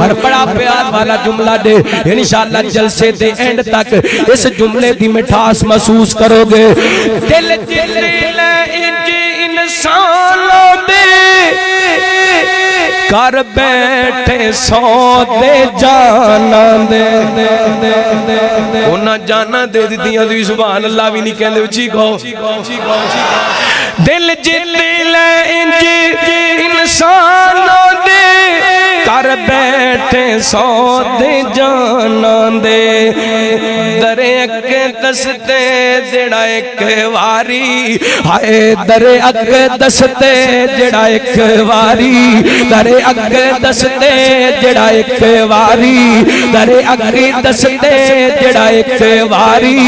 اور بڑا پیار والا جملہ دے انشاءاللہ جلسے دے اینڈ تک اس جملے دی مٹھاس محسوس کرو گے دل جبریل انج انسانوں دے کر بیٹھے سو دے جانا دے انہاں جانا دے دیاں دی سبحان اللہ بھی نہیں کہندے اچھی کہو دل جبریل انج انسانوں دے کر بیٹھے سو دے جانا دے درے اکے دستے جڑا ایک واری ہائے درے اکے دستے جڑا ایک واری درے اکے دستے جڑا ایک واری درے اکے دستے جڑا ایک واری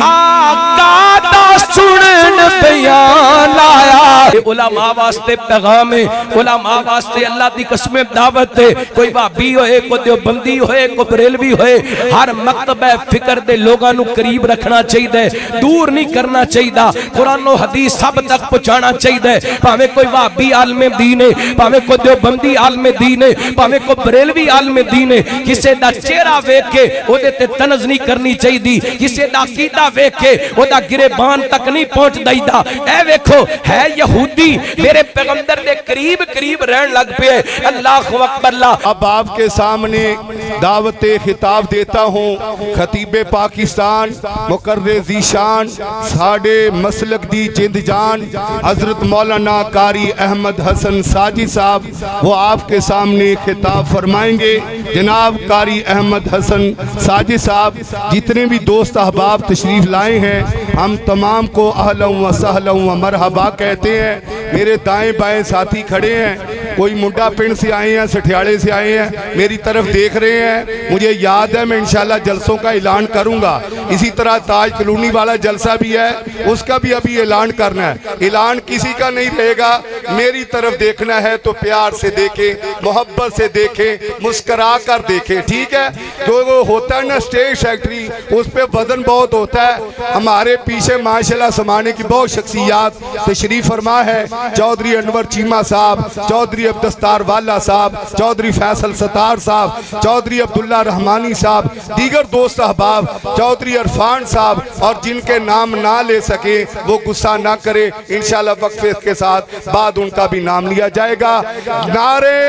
آقا دا سنن بیان آیا علماء واسطے پیغام ہے علماء واسطے اللہ دی قسم دعوت ہے کوئی وہابی ہوئے کوئی دیوبندی ہوئے کوئی بریلوی ہوئے ہر مکتبہ فکر دے لوگاں نو قریب رکھنا چاہیے دور نہیں کرنا چاہیے قرآن و حدیث سب تک پہنچانا چاہیے پاویں کوئی وہابی عالم دین ہے پاویں کوئی دیوبندی عالم دین ہے پاویں کوئی بریلوی عالم دین ہے کسے دا چہرہ ویکھ کے او دے تے طنز نہیں کرنی چاہیے کسے دا عقیدہ ویکھ کے او دا گریبان تک نہیں پہنچ دائیدا اے ویکھو ہے یہودی میرے پیغمبر دے قریب قریب رہن لگ پہ اللہ اکبر اللہ اب آپ کے سامنے دعوت خطاب دیتا ہوں خطیب پاکستان مقرر ذیشان ساڑھے مسلک دی جند جان حضرت مولانا قاری احمد حسن ساجد صاحب وہ آپ کے سامنے خطاب فرمائیں گے جناب قاری احمد حسن ساجد صاحب جتنے بھی دوست احباب تشریف لائے ہیں ہم تمام کو اہلا و سہلا و مرحبا کہتے ہیں میرے دائیں بائیں ساتھی کھڑے ہیں کوئی منڈا پنڈ سے آئے ہیں سٹھیاڑے سے آئے ہیں میری طرف دیکھ رہے ہیں مجھے یاد ہے میں انشاءاللہ جلسوں کا اعلان کروں گا اسی طرح تاج کلونی والا جلسہ بھی ہے اس کا بھی ابھی اعلان کرنا ہے اعلان کسی کا نہیں رہے گا میری طرف دیکھنا ہے تو پیار سے دیکھیں محبت سے دیکھیں مسکرا کر دیکھیں ٹھیک ہے جو وہ ہوتا ہے نا سٹیج سیکٹری اس پہ وزن بہت ہوتا ہے ہمارے پیچھے ماشاءاللہ زمانے کی بہت شخصیات تشریف فرما ہے چودھری انور چیمہ صاحب چودھری عبدالستار والا صاحب چودھری فیصل ستار صاحب چودھری عبداللہ رحمانی صاحب دیگر دوست احباب چودھری عرفان صاحب اور جن کے نام نہ لے سکے وہ غصہ نہ کرے انشاءاللہ وقفے کے ساتھ بعد ان کا بھی نام لیا جائے گا نعرے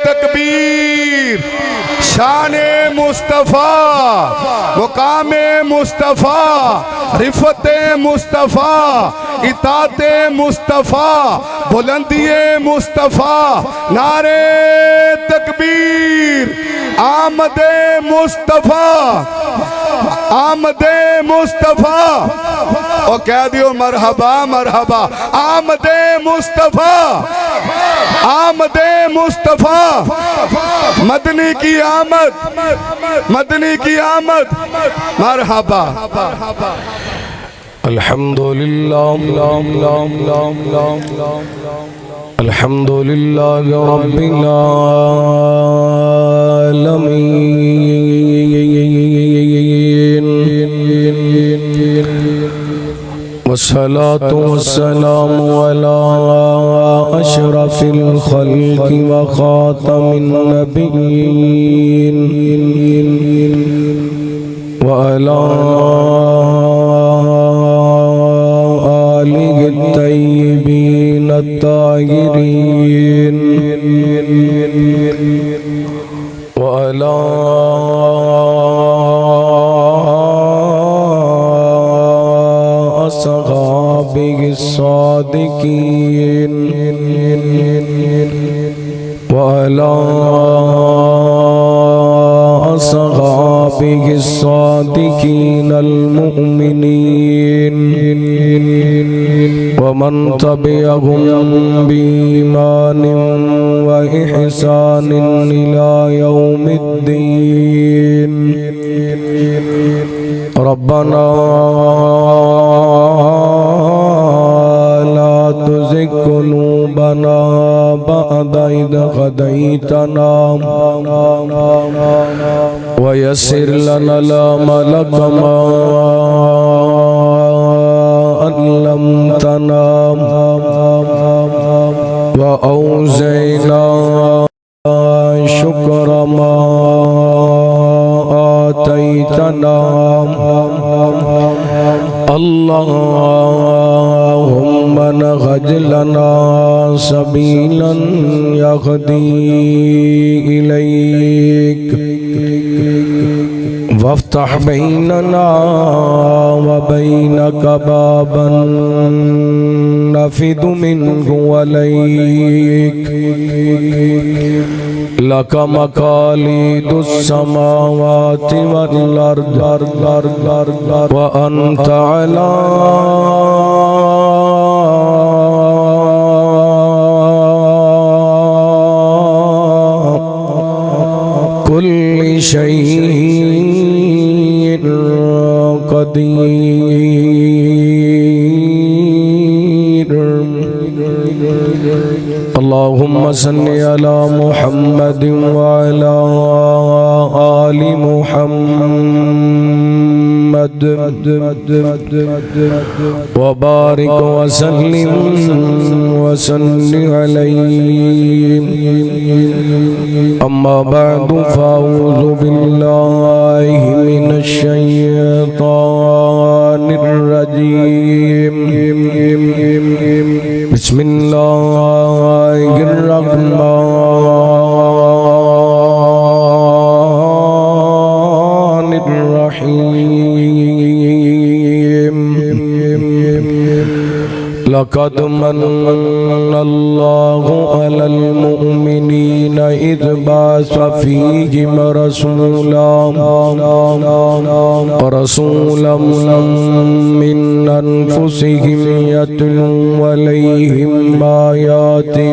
تکبیر شان مصطفیٰ مقام مصطفیٰ رفت مصطفیٰ اطاعت مصطفیٰ بلندی مصطفیٰ نعرے تکبیر آمد مصطفیٰ آمد مصطفیٰ اور کہہ دیو مرحبا مرحبا آمد مصطفیٰ آمد مصطفیٰ مدنی کی آمد مدنی کی آمد مرحبا الحمدللہ الحمدللہ رب العالمین والصلاة والسلام على أشرف الخلق وخاتم النبيين وعلى آله الطيبين الطاهرين وعلى أصحابه الصادقين وعلى أصحابه الصادقين المؤمنين ومن تبعهم بإيمان وإحسان إلى يوم الدين ربنا لا تزغ قلوبنا بعد إذ هديتنا ويسر لنا الأمر كما علمتنا وأوزعنا شکر ما آتیتنا اللہم نہج لنا سبیلا یہدی الیک وافتح بیننا وبینک بابا نفد منہ الیک لک مقالید السماوات والارض وانت علی کل شیء قدیر اللہم صلی علی محمد وعلی آل محمد وبارک وسلم علیہ اما بعد فاعوذ باللہ من الشیطان الرجیم بسم اللہ الرحمن الرحیم لقد من اللہ علی المؤمنین اذ بعث فیہم رسولا من انفسہم یتلو علیہم آیاتہ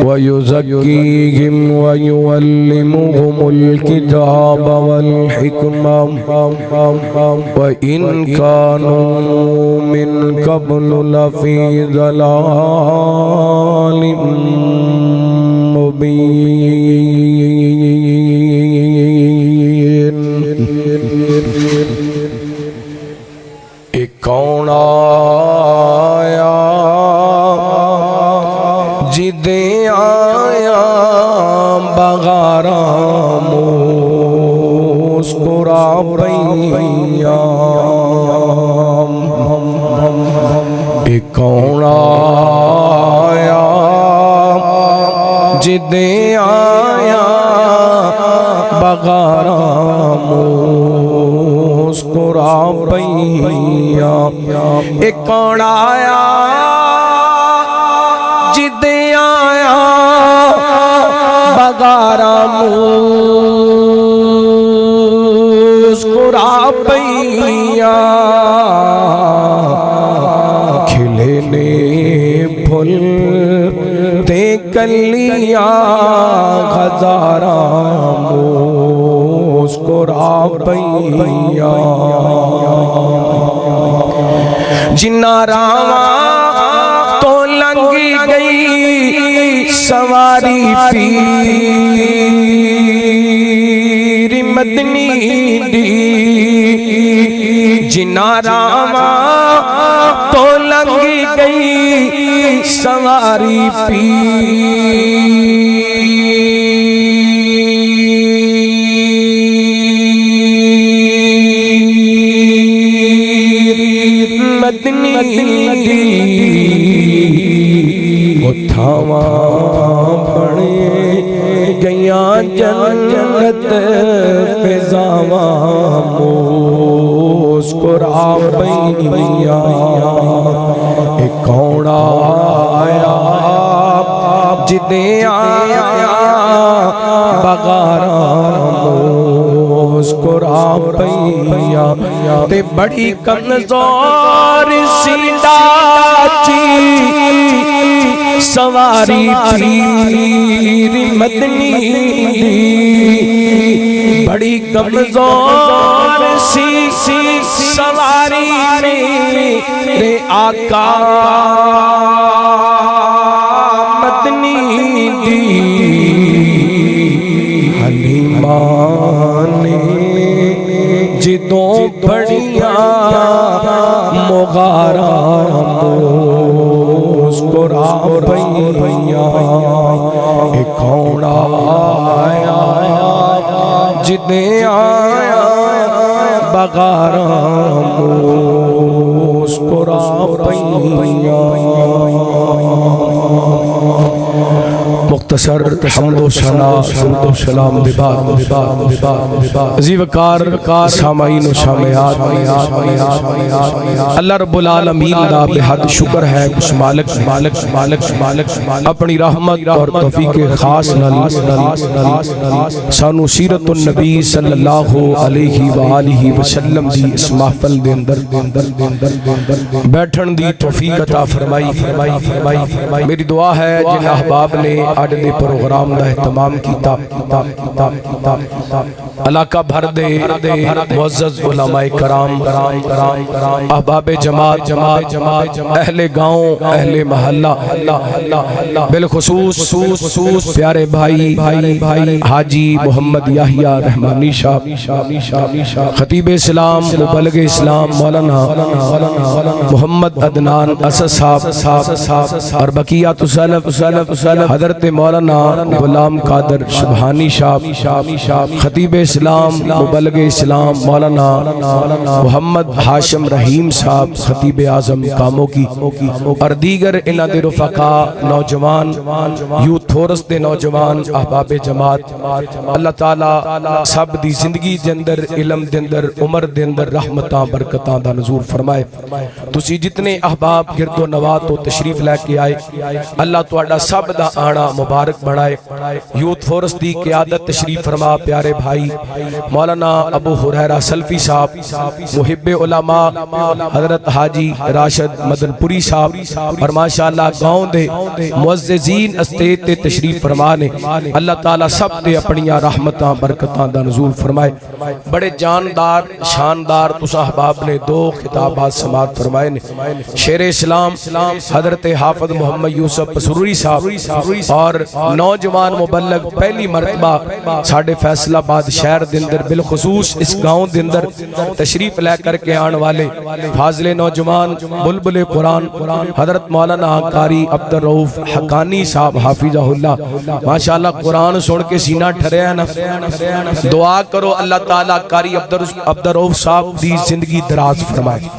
ویزکیہم ویعلمہم الکتاب والحکمہ وإن كانوا من قبل لفی ضلال مبین ایک کون آیا جدے آیا بغارا مسکرا پیا ایک کون آیا جدے آیا بغارا مسکرا پیا ایک کون آیا جدے آیا بغارا مسکرا پیا پھل تے کلیاں ہزاراں مسکرا پیا جنہ راواں تو لنگی گئی سواری پیر مدنی دی جنہ راواں تو لنگی گئی سواری پیر مدنی اٹھاواں بڑے گیاں جنت فضاواں مسکرا پیا ایک کون آیا جدے آیا بغارا مسکرا پیا تے بڑی کمزور سیدھا چی سواری پیر مدنی دی بڑی کمزور سی سواری میرے آقا مدنی دی حلیمہ نے جدوں بڑیاں مغارا مسکرا پئیاں اے کون آیا جدے آیا بغاراں مسکرا پئیاں مختصر حمد و ثنا درود و سلام دے بعد عزیز وقار سامعین و سامعات اللہ رب العالمین دا بے حد شکر ہے اس مالک اپنی رحمت اور توفیق خاص نال سانو سیرت النبی صلی اللہ علیہ وآلہ وسلم دی اس محفل دے اندر بیٹھن دی توفیق عطا فرمائی میری دعا ہے جن احباب نے آج دے پروگرام دا اہتمام کیتا علاقہ بھر دے معزز علماء کرام احباب جماعت اہل گاؤں اہل محلہ بالخصوص پیارے بھائی حاجی محمد یحییٰ رحمانی صاحب خطیب اسلام مبلغ اسلام مولانا محمد عدنان اسد صاحب اور بقیات سلف حضرت مولانا غلام قادر سبحانی صاحب خطیب اسلام مبلغ اسلام مولانا محمد ہاشم رحیم صاحب خطیب اعظم کاموں کی اور دیگر انہاں دے رفقا نوجوان یوتھ فورس دے نوجوان احباب جماعت اللہ تعالی سب دی زندگی دے اندر علم دے اندر عمر دے اندر رحمتاں برکتاں دا نزول فرمائے تسی جتنے احباب گرد و نواز تو تشریف لے کے آئے اللہ تواڈا سب دا آنا مبارک بنائے یوتھ فورس دی قیادت تشریف فرما پیارے بھائی مولانا ابو ہریرہ سلفی صاحب محب علماء حضرت حاجی راشد مدن پوری صاحب اور ماشاءاللہ گاؤں دے معززین اسٹیج تے تشریف فرما نے اللہ تعالیٰ سب دے اپنیاں رحمتاں برکتاں دا نزول فرمائے بڑے جاندار شاندار تسا احباب نے دو خطابات سماعت فرمائے نے شیر اسلام حضرت حافظ محمد یوسف پسروری صاحب اور نوجوان مبلغ پہلی مرتبہ ساڑھے فیصلہ آباد شہر دندر بالخصوص اس گاؤں دندر تشریف لے کر کے آن والے فاضل نوجوان بلبل قرآن حضرت مولانا قاری عبدالرؤوف حقانی صاحب حافظہ اللہ ماشاءاللہ قرآن سن کے سینہ ٹھرے ہیں نا دعا کرو اللہ تعالیٰ قاری عبدالرؤوف صاحب دی زندگی دراز فرمائے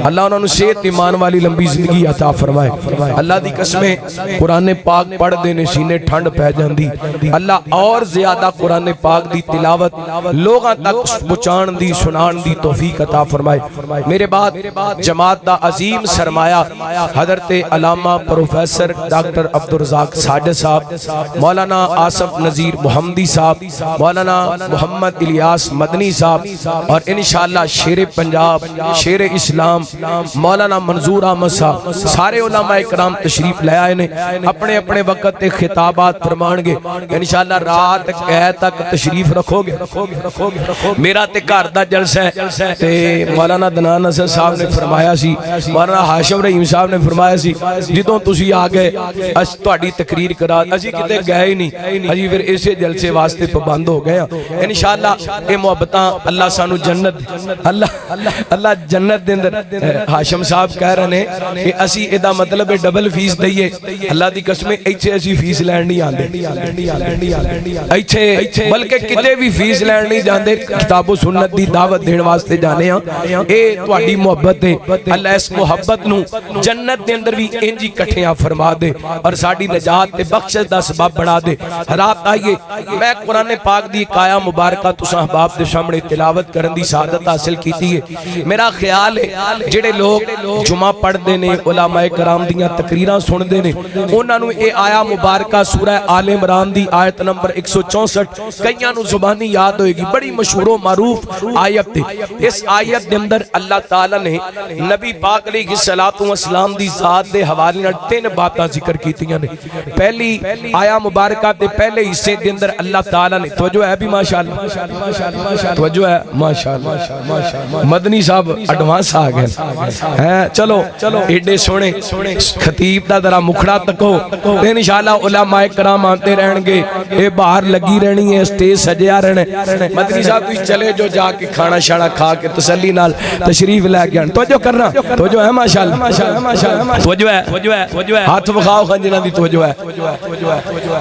اللہ انہوں نے صحت ایمان والی لمبی زندگی عطا فرمائے اللہ دی قسمیں قرآن پاک پڑھ دینے سینے ٹھنڈ پہ جاندی اللہ اور زیادہ قرآن پاک دی تلاوت لوگاں تک پہنچان دی سنان دی توفیق عطا فرمائے میرے بعد جماعت دا عظیم سرمایہ حضرت علامہ پروفیسر ڈاکٹر عبدالرزاق ساجد صاحب مولانا آصف نذیر محمدی صاحب مولانا محمد الیاس مدنی صاحب اور انشاءاللہ شیر پنجاب شیر اسلام مولانا منظور احمد صاحب سارے علماء کرام تشریف لے آئے نے اپنے اپنے وقت خطابات فرمان گے انشاءاللہ رات کہہ تک تشریف رکھو گے میرا تے گھر دا جلسہ ہے تے مولانا دنان اسد صاحب نے فرمایا سی مولانا ہاشم رحیم صاحب نے فرمایا سی جدوں تسی آ گئے اس تہاڈی تقریر کرا اسی کتے گئے ہی نہیں اجی پھر اسے جلسے واسطے پابند ہو گئے انشاءاللہ اے محبتاں اللہ سانو جنت اللہ جنت دے اندر ہاشم صاحب کہہ رہے ہیں کہ اسی ادا مطلب ڈبل فیس دئیے اللہ دی قسمیں ایتھے اسی فیس لین نہیں آندے ایتھے بلکہ کتے بھی فیس لین نہیں جاندے کتاب و سنت دی دعوت دین واسطے جانے ہاں اے تہاڈی محبت ہے اللہ اس محبت نو جنت دے اندر بھی انجی کٹھیاں فرما دے اور ساڈی نجات تے بخشش دا سبب بنا دے رات آئیے میں قرآن پاک دی آیا مبارکہ تساں احباب دے سامنے تلاوت کرن دی سعادت حاصل کیتی ہے میرا خیال ہے جڑے لوگ جمعہ پڑھ دے نے علماء کرام دیاں تقریراں سن دے نے انہاں نو اے آیا مبارکہ سورہ آل عمران دی آیت نمبر 164 کئیاں نو زبانی یاد ہوئے گی بڑی مشہور و معروف آیت تھی اس آیت دے اندر اللہ تعالیٰ نے نبی پاک علیہ السلام دی ذات دے حوالے نال تین باتاں ذکر کیتیاں نے پہلی آیا مبارکہ دے پہلے حصے دے اندر اللہ تعالیٰ نے توجہ ہے بھی ماشاءاللہ توجہ ہے ماشاءاللہ مدنی صاحب ایڈوانس آ گئے چلو ایڈے سونے خطیب دا ذرا مکھڑا تکو تے انشاءاللہ علماء کرام آتے رہن گے اے باہر لگی رہنی ہے اسٹیج سجیا رہنے مدنی صاحب تو چلے جو جا کے کھانا شانا کھا کے تسلی نال تشریف لے گیا توجہ کرنا توجہ ہے ماشاءاللہ توجہ ہے ہاتھ بخاؤ خنجنا دی توجہ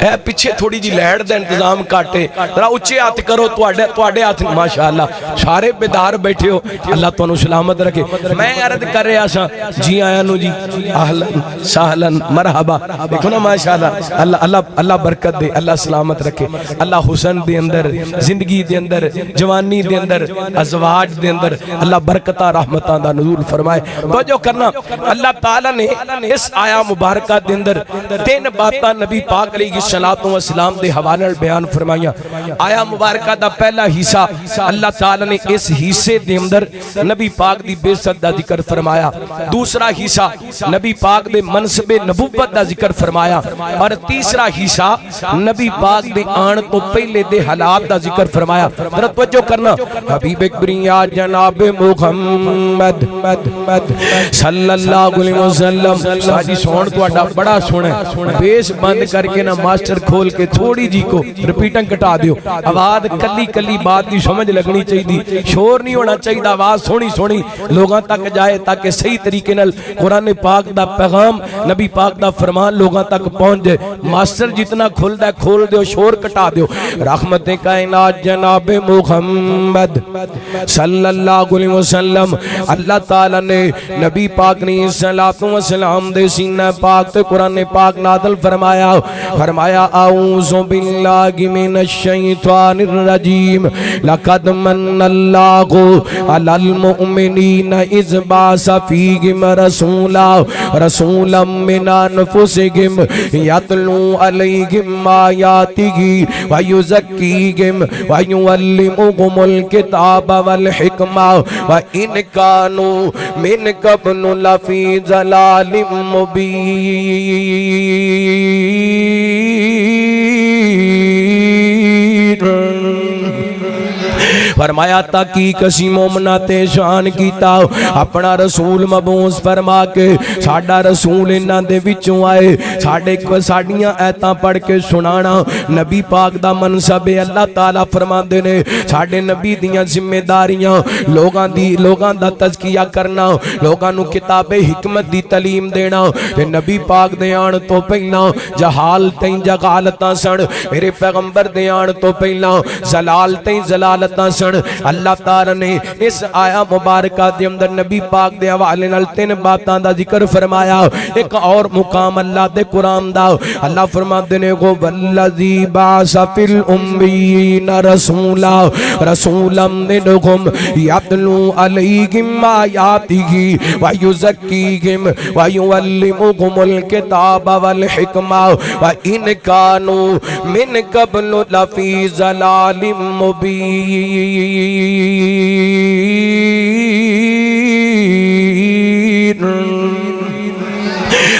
ہے پیچھے تھوڑی جی لہڑ دا انتظام کاٹے ذرا اچھے ہاتھ کرو تواڈے ہاتھ ماشاءاللہ سارے بیدار بیٹھے ہو اللہ تانوں سلامت رکھے میں عرض کر رہا سا جی آیا نو جی اہلا سہلا مرحبا دیکھو نا ماشاءاللہ اللہ برکت دے اللہ سلامت رکھے اللہ حسن دے اندر زندگی دے اندر جوانی دے اندر ازواج دے اندر اللہ برکتہ رحمتاں دا نزول فرمائے توجہ کرنا اللہ تعالیٰ نے اس آیا مبارکہ دے اندر تین باتاں نبی پاک علیہ السلام دے حوالے بیان فرمائیاں آیا مبارکہ دا پہلا حصہ اللہ تعالیٰ نے اس حصے دے اندر نبی پاک دی بے ست دا ذکر فرمایا دوسرا حصہ نبی پاک دے منصب نبوت دا ذکر فرمایا اور تیسرا حصہ نبی پاک دے آن تو پہلے دے حالات دا ذکر فرمایا ذرا توجہ کرنا حبیب اکبریہ جناب محمد صلی اللہ علیہ وسلم ساجی سون تو اڈا بڑا سونے بیس بند کر کے نا ماسٹر کھول کے تھوڑی جی کو رپیٹنگ کٹا دیو آواز کلی کلی بات دی سمجھ لگنی چاہیے شور نہیں ہونا چاہیے آواز سونی لوگاں تک جائے تاکہ صحیح طریقے نال قرآن پاک دا پیغام نبی پاک دا فرمان لوگاں تک پہنچ جائے ماسٹر جتنا کھل دا کھول دیو شور کٹا دیو رحمت کائنات جناب محمد صلی اللہ علیہ وسلم اللہ تعالیٰ نے نبی پاک نے صلاۃ و سلام دے سینہ پاک تے قرآن پاک نازل فرمایا اعوذ باللہ من الشیطان الرجیم لقد من اللہ علی المؤمنین اذ بعث فیہم رسولا من انفسہم یتلو علیہم آیاتہ ویزکیہم ویعلمہم الکتاب والحکمہ وإن كانوا من قبل لفي ضلال مبين فرمایا تاکی کسی مومنات شان کیتا اپنا رسول مبعوث فرما کے ساڈا رسول انہاں دے وچوں آئے ساڈیاں ایتاں پڑھ کے سنانا نبی پاک دا منصب اللہ تعالیٰ فرماندے نے ساڈے نبی دیاں ذمہ داریاں لوگاں دا تزکیہ کرنا لوگاں نو کتاب حکمت دی تعلیم دینا تے نبی پاک دے آن تو پہلا جہالتیں جغالتاں سن میرے پیغمبر دے آن تو پہلا زلالتیں زلالتاں سن اللہ تعالیٰ نے اس آیا مبارکہ دے اندر نبی پاک دے حوالے نال تین باتاں دا ذکر فرمایا ایک اور مقام اللہ دے قرآن دا اللہ فرماندے نے گو والذی بعث فی الامین رسولا منہم یتلو علیہم آیاتہ ویزکیہم ویعلمہم الکتاب والحکمہ وإن كانوا من قبل لفی ضلال مبین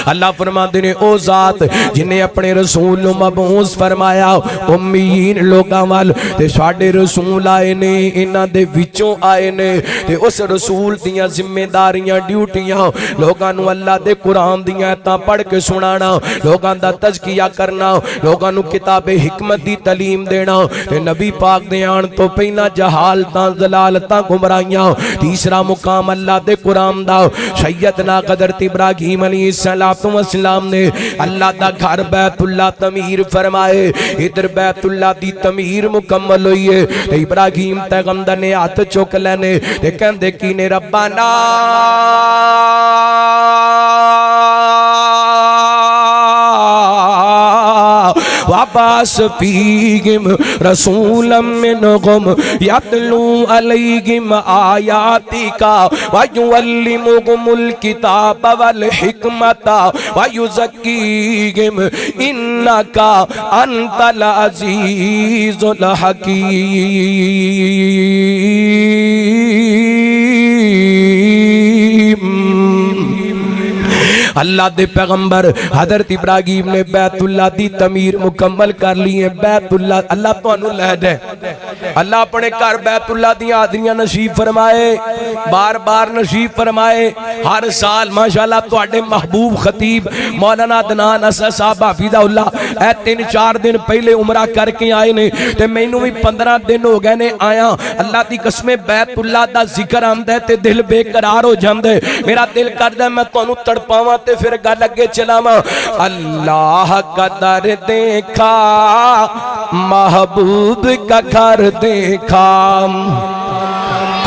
اللہ فرماندے نے او ذات جنہیں اپنے رسول مبعوث فرمایا امیین لوگاں وال تے ساڈے رسول آئے نے انہاں دے وچوں آئے نے تے اس رسول دیاں ذمہ داریاں ڈیوٹیاں لوگاں نو اللہ دے قرآن دیاں ایتاں پڑھ کے سنانا لوگاں دا تزکیہ کرنا لوگاں نو کتاب حکمت دی تعلیم دینا تے نبی پاک دے آن تو پہلا جہالتاں ضلالتاں گمراہیاں تیسرا مقام اللہ دے قرآن دا سیدنا حضرت ابراہیم علیہ السلام نے اللہ دا گھر بیت اللہ تعمیر فرمائے ادھر بیت اللہ دی تعمیر مکمل ہوئی ہے ابراہیم پیغمبر نے ہاتھ چک لینے تے کہندے کینے ربانا واباس فیہم رسولا منہم یتلو علیہم آیاتک ویعلمہم الکتاب والحکمت ویزکیہم انک انت العزیز الحکیم اللہ دے پیغمبر حضرت ابراہیم نے بیت اللہ دی تعمیر مکمل کر لی ہے. بیت اللہ اللہ تانوں لے دے, اللہ اپنے گھر بیت اللہ دی حاضریاں نصیب فرمائے, بار بار نصیب فرمائے. ہر سال ماشاءاللہ تواڈے محبوب خطیب مولانا عدنان اسد صاحب حفظہ اللہ اے 3-4 دن پہلے عمرہ کر کے آئے نے تے مینوں بھی 15 دن ہو گئے نے آیا. اللہ دی قسم بیت اللہ دا ذکر آندا ہے تے دل بے قرار ہو جاندا ہے. میرا دل کردا ہے میں تانوں تڑپاواں تے پھر گل اگے چلاواں. اللہ کا در دیکھا محبوب کا گھر دیکھا.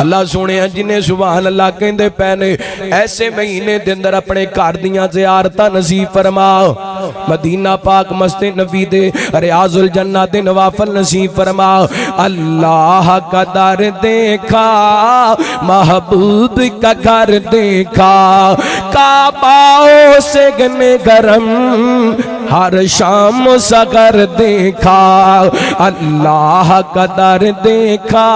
اللہ سونے جنہیں سبحان اللہ کہندے پینے ایسے مہینے دے اندر اپنے گھر دیاں زیارتاں نصیب فرما. مدینہ پاک مسجد نبی دے ریاض الجنہ دے نوافل نصیب فرما. اللہ کا در دیکھا محبوب کا گھر دیکھا, کعبہ سے گنے گرم ہر شام سگر دیکھا. اللہ کا در دیکھا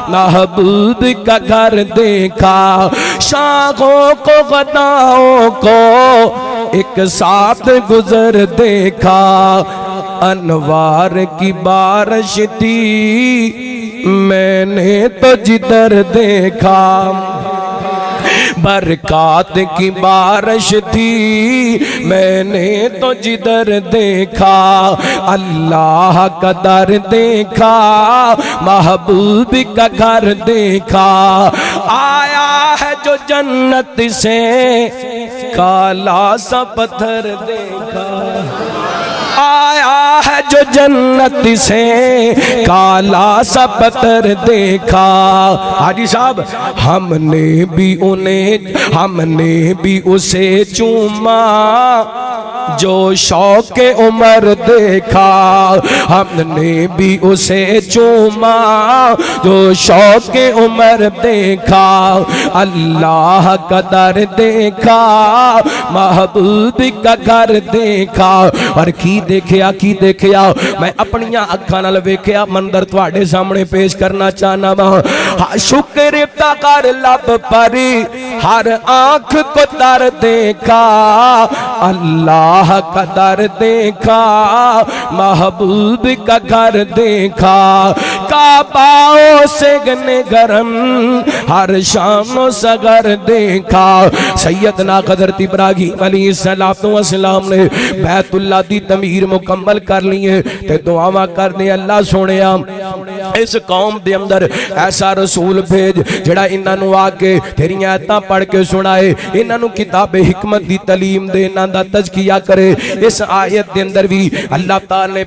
محبوب کا گھر دیکھا, شاخوں کو غداؤں کو ایک ساتھ گزر دیکھا. انوار کی بارش تھی میں نے تو جدھر دیکھا, برکات کی بارش تھی میں نے تو جدھر دیکھا. اللہ کا در دیکھا محبوب کا گھر دیکھا. آیا ہے جو جنت سے کالا سا پتھر دیکھا, آیا ہے جو جنت سے کالا سا پتھر دیکھا. حاجی صاحب ہم نے بھی اسے چوما جو شوق عمر دیکھا. ہم نے بھی اسے چوما جو شوق عمر دیکھا. اللہ کا در دیکھا محبوب کا گھر دیکھا. اور کی دیکھیا میں اپنیاں اکھاں نال ویکھیا منظر تواڈے سامنے پیش کرنا چاہنا وا. شکر تا کر لب پر ہر آنکھ کو در دیکھا. اللہ کا در دیکھا محبوب کا گھر دیکھا. کعبہ سے گنے گرم ہر شام سگر دیکھا. سیدنا حضرت ابراہیم علیہ السلام نے بیت اللہ دی تعمیر مکمل کر لی ہے تے دعاواں کر دے اللہ سونیا اس قوم دے اندر ایسا رسول بھیج جڑا انہاں نو آ کے تیری آیتاں پڑھ کے سنائے, انہاں نو کتاب حکمت دی تعلیم دے, انہاں دا تزکیہ کرے. اس آیت دے اندر بھی اللہ تعالی نے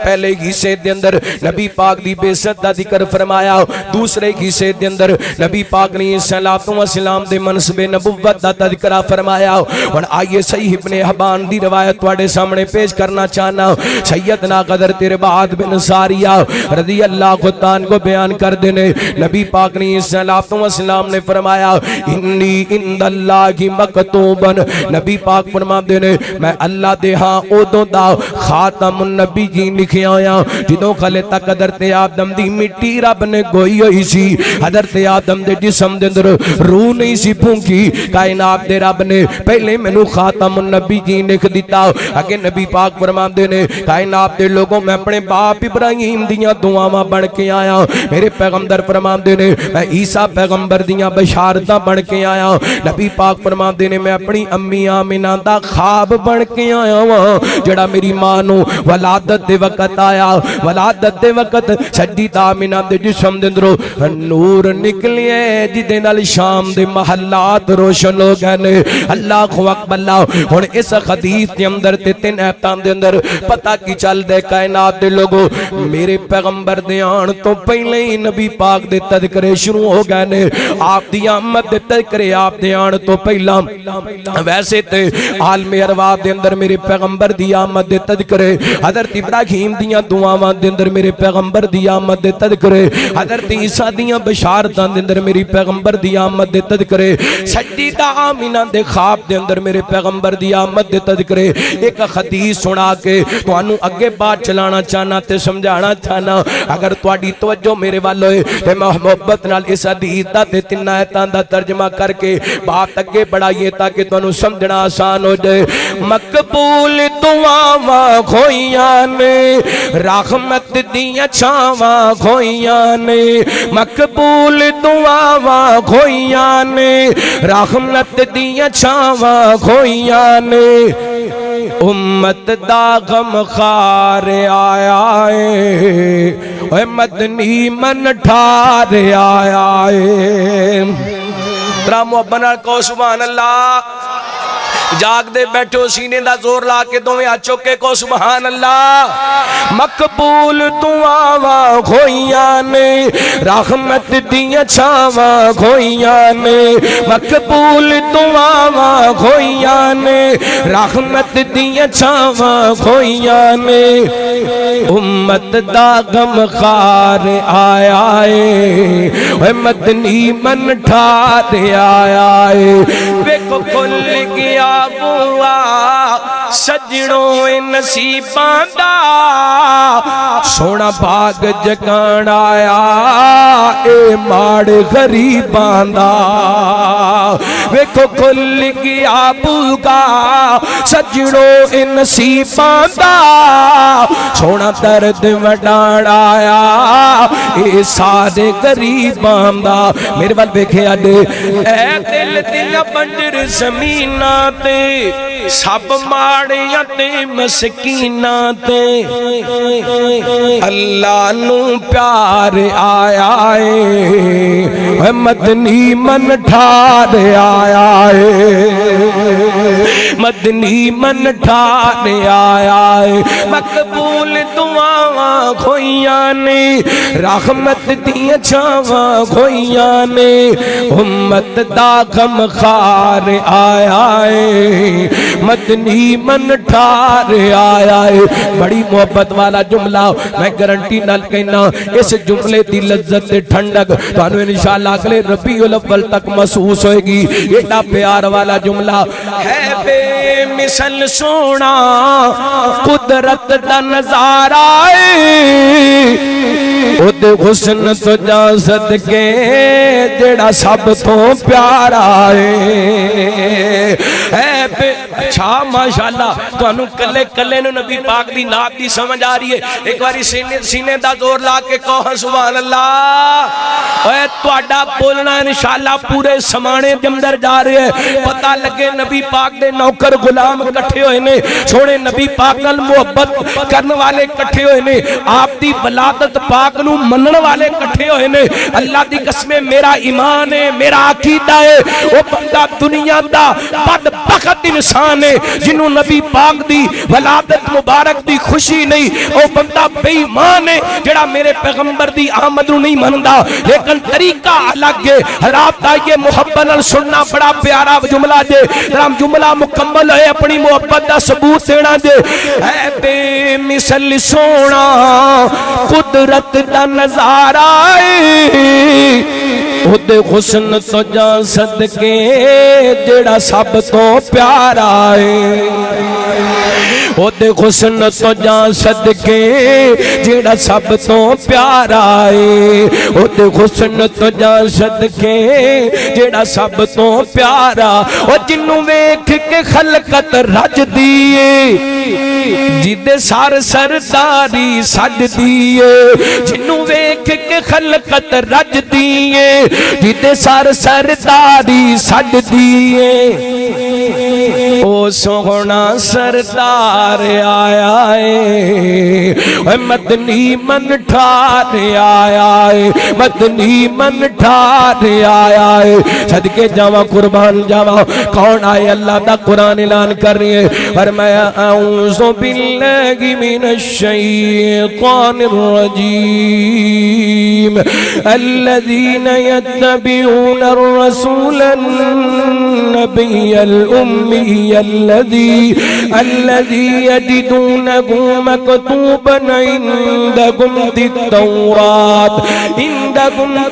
پہلے حصے دے اندر نبی پاک دی بے عزت دا ذکر فرمایا, دوسرے حصے دے اندر نبی پاک نے صلوات و سلام دے منصب نبوت دا تذکرہ فرمایا. اور آئیے صحیح ابن حبان دی روایت تواڈے سامنے پیش کرنا چاہنا. سیدنا حضرت رباعت بن ساریہ رضی اللہ تعالیٰ کو بیان کر دینے نبی پاک نے صلوات و سلام نے فرمایا انی عند اللہ مکتوبن. نبی پاک فرما دینے میں اللہ دے ہاں اودوں دا خاتم النبی جی لکھیا ہویا جدوں خلے تک حضرت آدم دی مٹی رب نے گوئی ہوئی سی. حضرت آدم دے جسم دے اندر روح نہیں سی پھونکی, کائنات دے رب نے پہلے مینوں خاتم النبی جی لکھ دیتا. اگے نبی پاک فرما دینے کائنات دے لوگوں میں اپنے باپ ابراہیم دیاں دعاواں بن کے آیا. میرے پیغمبر فرما دینے میں عیسیٰ پیغمبر دیاں بشارتاں بن کے آیا. نبی پاک فرما دینے میں اپنی امی آمنہ دا خواب بن کے آیا ہوں جڑا میری ماں نو ولادت دے وقت آیا. ولادت دے وقت سیدہ آمنہ دے جسم دے اندروں نور نکلیے جدے نال شام دے محلات روشن ہو گئے نے. اللہ اکبر. ہن اس حدیث دے اندر تے 3 آیتاں دے اندر پتہ کی چل دے کائنات دے لوگوں میرے پیغمبر دے آن تو پہلے ہی نبی پاک دے تذکرے شروع ہو گئے نے. آپ دی آمد دے تذکرے آپ دے آن تو پہلا ویسے تے عالم ارواح دے اندر میرے پیغمبر دی آمد دے تذکرے, حضرت ابراہیم دیاں دعاواں دے اندر میرے پیغمبر دی آمد دے تذکرے, حضرت عیسیٰ دیاں بشارتاں دے اندر میری پیغمبر دی آمد دے تذکرے, سیدہ آمنہ دے خواب دے اندر میرے پیغمبر دی آمد دے تذکرے. ایک حدیث سنا کے تانوں اگے بات چلانا چاہنا تے سمجھانا چاہنا. اگر تواڈی توجہ میرے وال ہوئے تے محبت نال اس حدیث دا تے تین آیتاں دا ترجمہ کر کے بات اگے بڑھائیے تاکہ تانوں سمجھنا آسان ہو جائے مقبول دعاواں کھوئیاں نے رحمت دیاں چھاواں کھوئیاں نے مقبول دعاواں کھوئیاں نے رحمت دیاں چھاواں کھوئیاں نے امت دا غم خار آیا ہے اے مدنی من ٹھار آیا ہے ترامو بنا کو سبحان اللہ جاگ دے بیٹھو سینے دا زور لا کے دویں ہاتھ چوکے کو سبحان اللہ مقبول دعاواں کھوئیاں نے رحمت دیاں چھاواں کھوئیاں نے مقبول دعاواں کھوئیاں نے رحمت دیاں چھاواں کھوئیاں نے امت دا غم خار آیا ہے اے مدنی من ٹھار آیا ہے ویکھو کھل گیا بوا سجنوں نصیباں دا سونا باغ جگان آیا اے ماڑ غریباں دا ویکھو کھل گیا بوا سجنوں نصیباں دا سونا درد وڈان آیا اے سارے غریباں دا میرے وال ویکھے اڈے اے دل دیاں بنجر زمیناں تے سب ماڑیاں تے مسکیناں تے اللہ نو پیار آیا ہے مدنی من ٹھار آیا ہے مدنی من ٹھار آیا ہے مقبول دعاواں کھوئیاں نے رحمت دیاں چھاواں کھوئیاں نے امت دا غم خار آیا ہے مدنی من ٹھار آیا ہے بڑی محبت والا جملہ میں گارنٹی نال کہنا اس جملے دی لذت ٹھنڈک تانوں انشاءاللہ اگلے ربیع الاول تک محسوس ہوئے گی ایڈا پیار والا جملہ ہے بے مثل سونا قدرت دا نظارہ او دے حسن تو جا صدقے جڑا سب تو پیارا ہے بے اچھا ماشاءاللہ تو انہوں کلے کلے نو نبی پاک دی نات دی سمجھ آ رہی ہے ایک باری سینے دا زور لا کے کہو سبحان اللہ اے توڑا بولنا انشاءاللہ پورے سمانے جمدر جا رہے ہیں پتہ لگے نبی پاک دے نوکر غلام کٹھے ہوئے نے سونے نبی پاک نال محبت کرنے والے کٹھے ہوئے نے آپ دی ولادت پاک نو منن والے کٹھے ہوئے نے اللہ دی قسمیں میرا ایمان ہے میرا عقیدہ ہے وہ بندہ دنیا دا بدبخت انسان ہے جنہوں نبی پاک دی ولادت مبارک دی خوشی نہیں وہ بندہ بے ایمان ہے جڑا میرے پیغمبر دی آمد نو نہیں مندا لیکن طریقہ الگ ہے حضرات آئیے محبت نال سننا بڑا پیارا جملہ دے رام جملہ مکمل ہے اپنی محبت دا ثبوت دینا دے اے بے مثل سونا قدرت دا نظارہ او دے حسن تو جا صدقے جڑا سب تو پیارا ہے او دے حسن تو جا صدقے جڑا سب تو پیارا ہے او دے حسن تو جا صدقے جڑا سب تو پیارا او جنوں ویکھ کے خلقت رج دیے جدے سار سرداری سج دیے جنوں ویکھ کے خلقت رج دیے جدے سار سرداری سج دیے او سونا سردار آیا ہے مدنی من ٹھار آیا ہے مدنی من ٹھار آیا ہے صدقے جاواں قربان جاواں کون آئے اللہ دا قرآن اعلان کر رہی ہے فرمایا اعوذ باللہ من الشیطان الرجیم الذین یتبعون الرسول النبي الأمي الذي يجدونه مكتوبا عندكم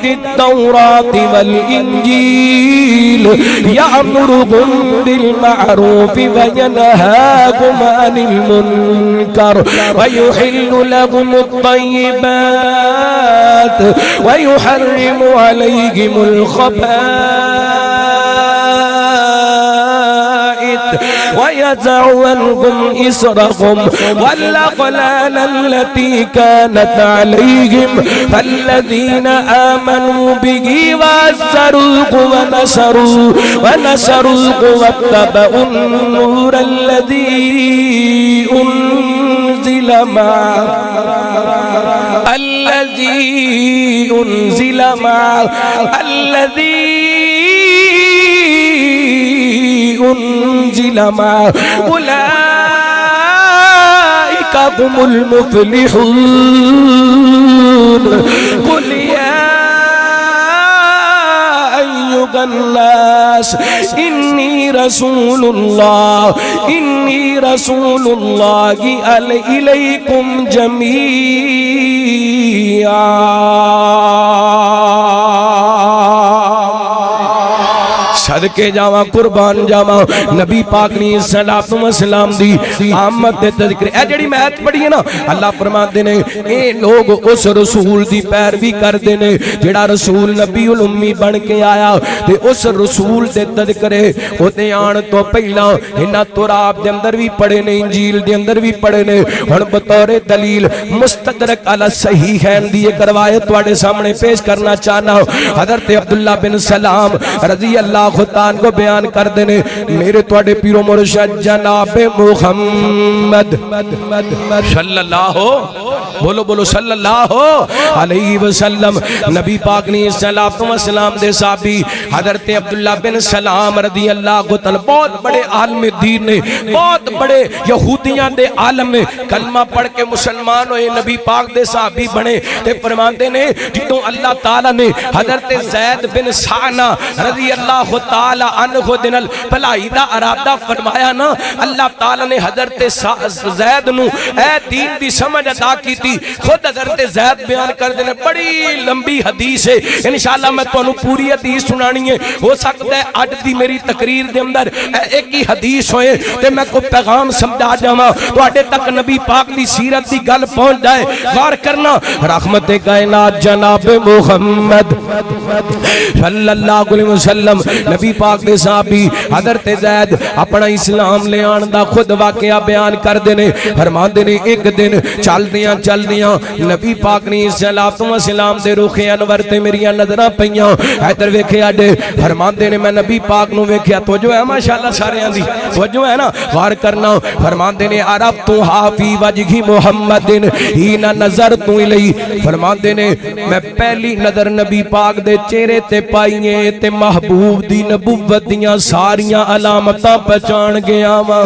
في التوراة والإنجيل يأمركم بالمعروف وينهاكم عن المنكر ويحل لكم الطيبات ويحرم عليكم الخبائث ويضع عنكم إصركم والأغلال التي كانت عليهم فالذين آمنوا به وعزروه ونصروه واتبعوا النور الذي أنزل معه أولئك هم المفلحون قل يا أيها الناس إني رسول الله إليكم جميعا صدقے جاواں قربان جاواں نبی پاک نے صلوات و سلام دی آمد دے تذکر اے جڑی میں آیت پڑھی ہے نا اللہ فرماندے نے اے لوگ اس رسول دی پیروی کردے نے جڑا رسول نبی الامی بن کے آیا تے اس رسول دے تذکرے اوتے آن تو پہلا انہاں تورات دے اندر بھی پڑھے نے انجیل دے اندر بھی پڑھے نے ہن بطور دلیل مستدرک علی صحیحین دی ایک روایت تواڈے سامنے پیش کرنا چاہنا حضرت عبداللہ بن سلام رضی اللہ خطان کو بیان کر دینے میرے توڑے پیرو مرشد جناب محمد صلی اللہ بولو صلی اللہ علیہ وسلم نبی پاک نے صلوات و سلام دے صحابی حضرت عبداللہ بن سلام رضی اللہ تعالی بہت بڑے عالم دین نے بہت بڑے یہودیاں دے عالم میں کلمہ پڑھ کے مسلمان ہوئے نبی پاک دے صحابی بنے تے فرماندے نے جدوں اللہ تعالی نے حضرت زید بن سعنہ رضی اللہ تعالی عنہ دن بھلائی دا ارادہ فرمایا نا اللہ تعالی نے حضرت زید نو اے دین دی سمجھ عطا کی تھی خود حضرت زید بیان کر دینے بڑی لمبی حدیث ہے انشاءاللہ میں تو انہوں پوری حدیث سنانی ہے ہو سکتا ہے آج دی میری تقریر دے اندر ایک ہی حدیث ہوئے تے میں کو پیغام سمجھا جاما تو آٹے تک نبی پاک دی سیرت دی گل پہنچ جائے غور کرنا رحمت کائنات جناب محمد صلی اللہ علیہ وسلم نبی پاک دے صحابی حضرت زید اپنا اسلام لے آن دا خود واقعہ بیان کر دینے فرمان دینے ایک دن چل دیاں نبی پاک نے صلوات و سلام دے روخ انور تے میری نظراں پیاں ادھر ویکھیا جے فرمان دینے میں نبی پاک نو ویکھیا توجہ ہے ماشاءاللہ سارے دی توجہ ہے نا غور کرنا فرمان دینے عرب تو حافی وجہی محمد ہی نہ نظر تو الی فرمان دینے میں پہلی نظر نبی پاک دے چہرے تے پائیے تے محبوب دی نبوت دیاں ساریاں علامتاں پہچان گیا ماں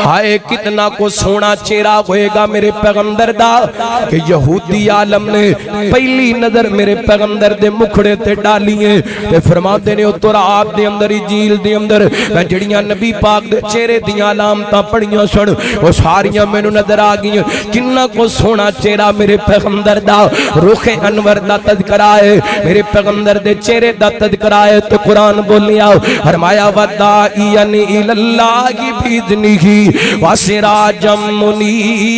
ہائے کتنا کو سونا چہرہ ہوئے گا میرے پیغمبر دا کہ یہودی عالم نے پہلی نظر میرے پیغمبر دے مکھڑے تے ڈالیے تے فرما دینے اتر آپ دے اندر جیل دے اندر میں جڑیاں نبی پاک دے چہرے دیاں علامتاں پڑھیاں سن وہ ساریاں میں نظر آگئی کتنا کو سونا چہرہ میرے پیغمبر دا روخ انور دا تذکرہ ہے میرے پیغمبر دے چہرے دا تذکرہ ہے تو قرآن بولیا فرمایا وداعین الاللہ بِإِذْنِهِ وَسِرَاجًا مُنِيرًا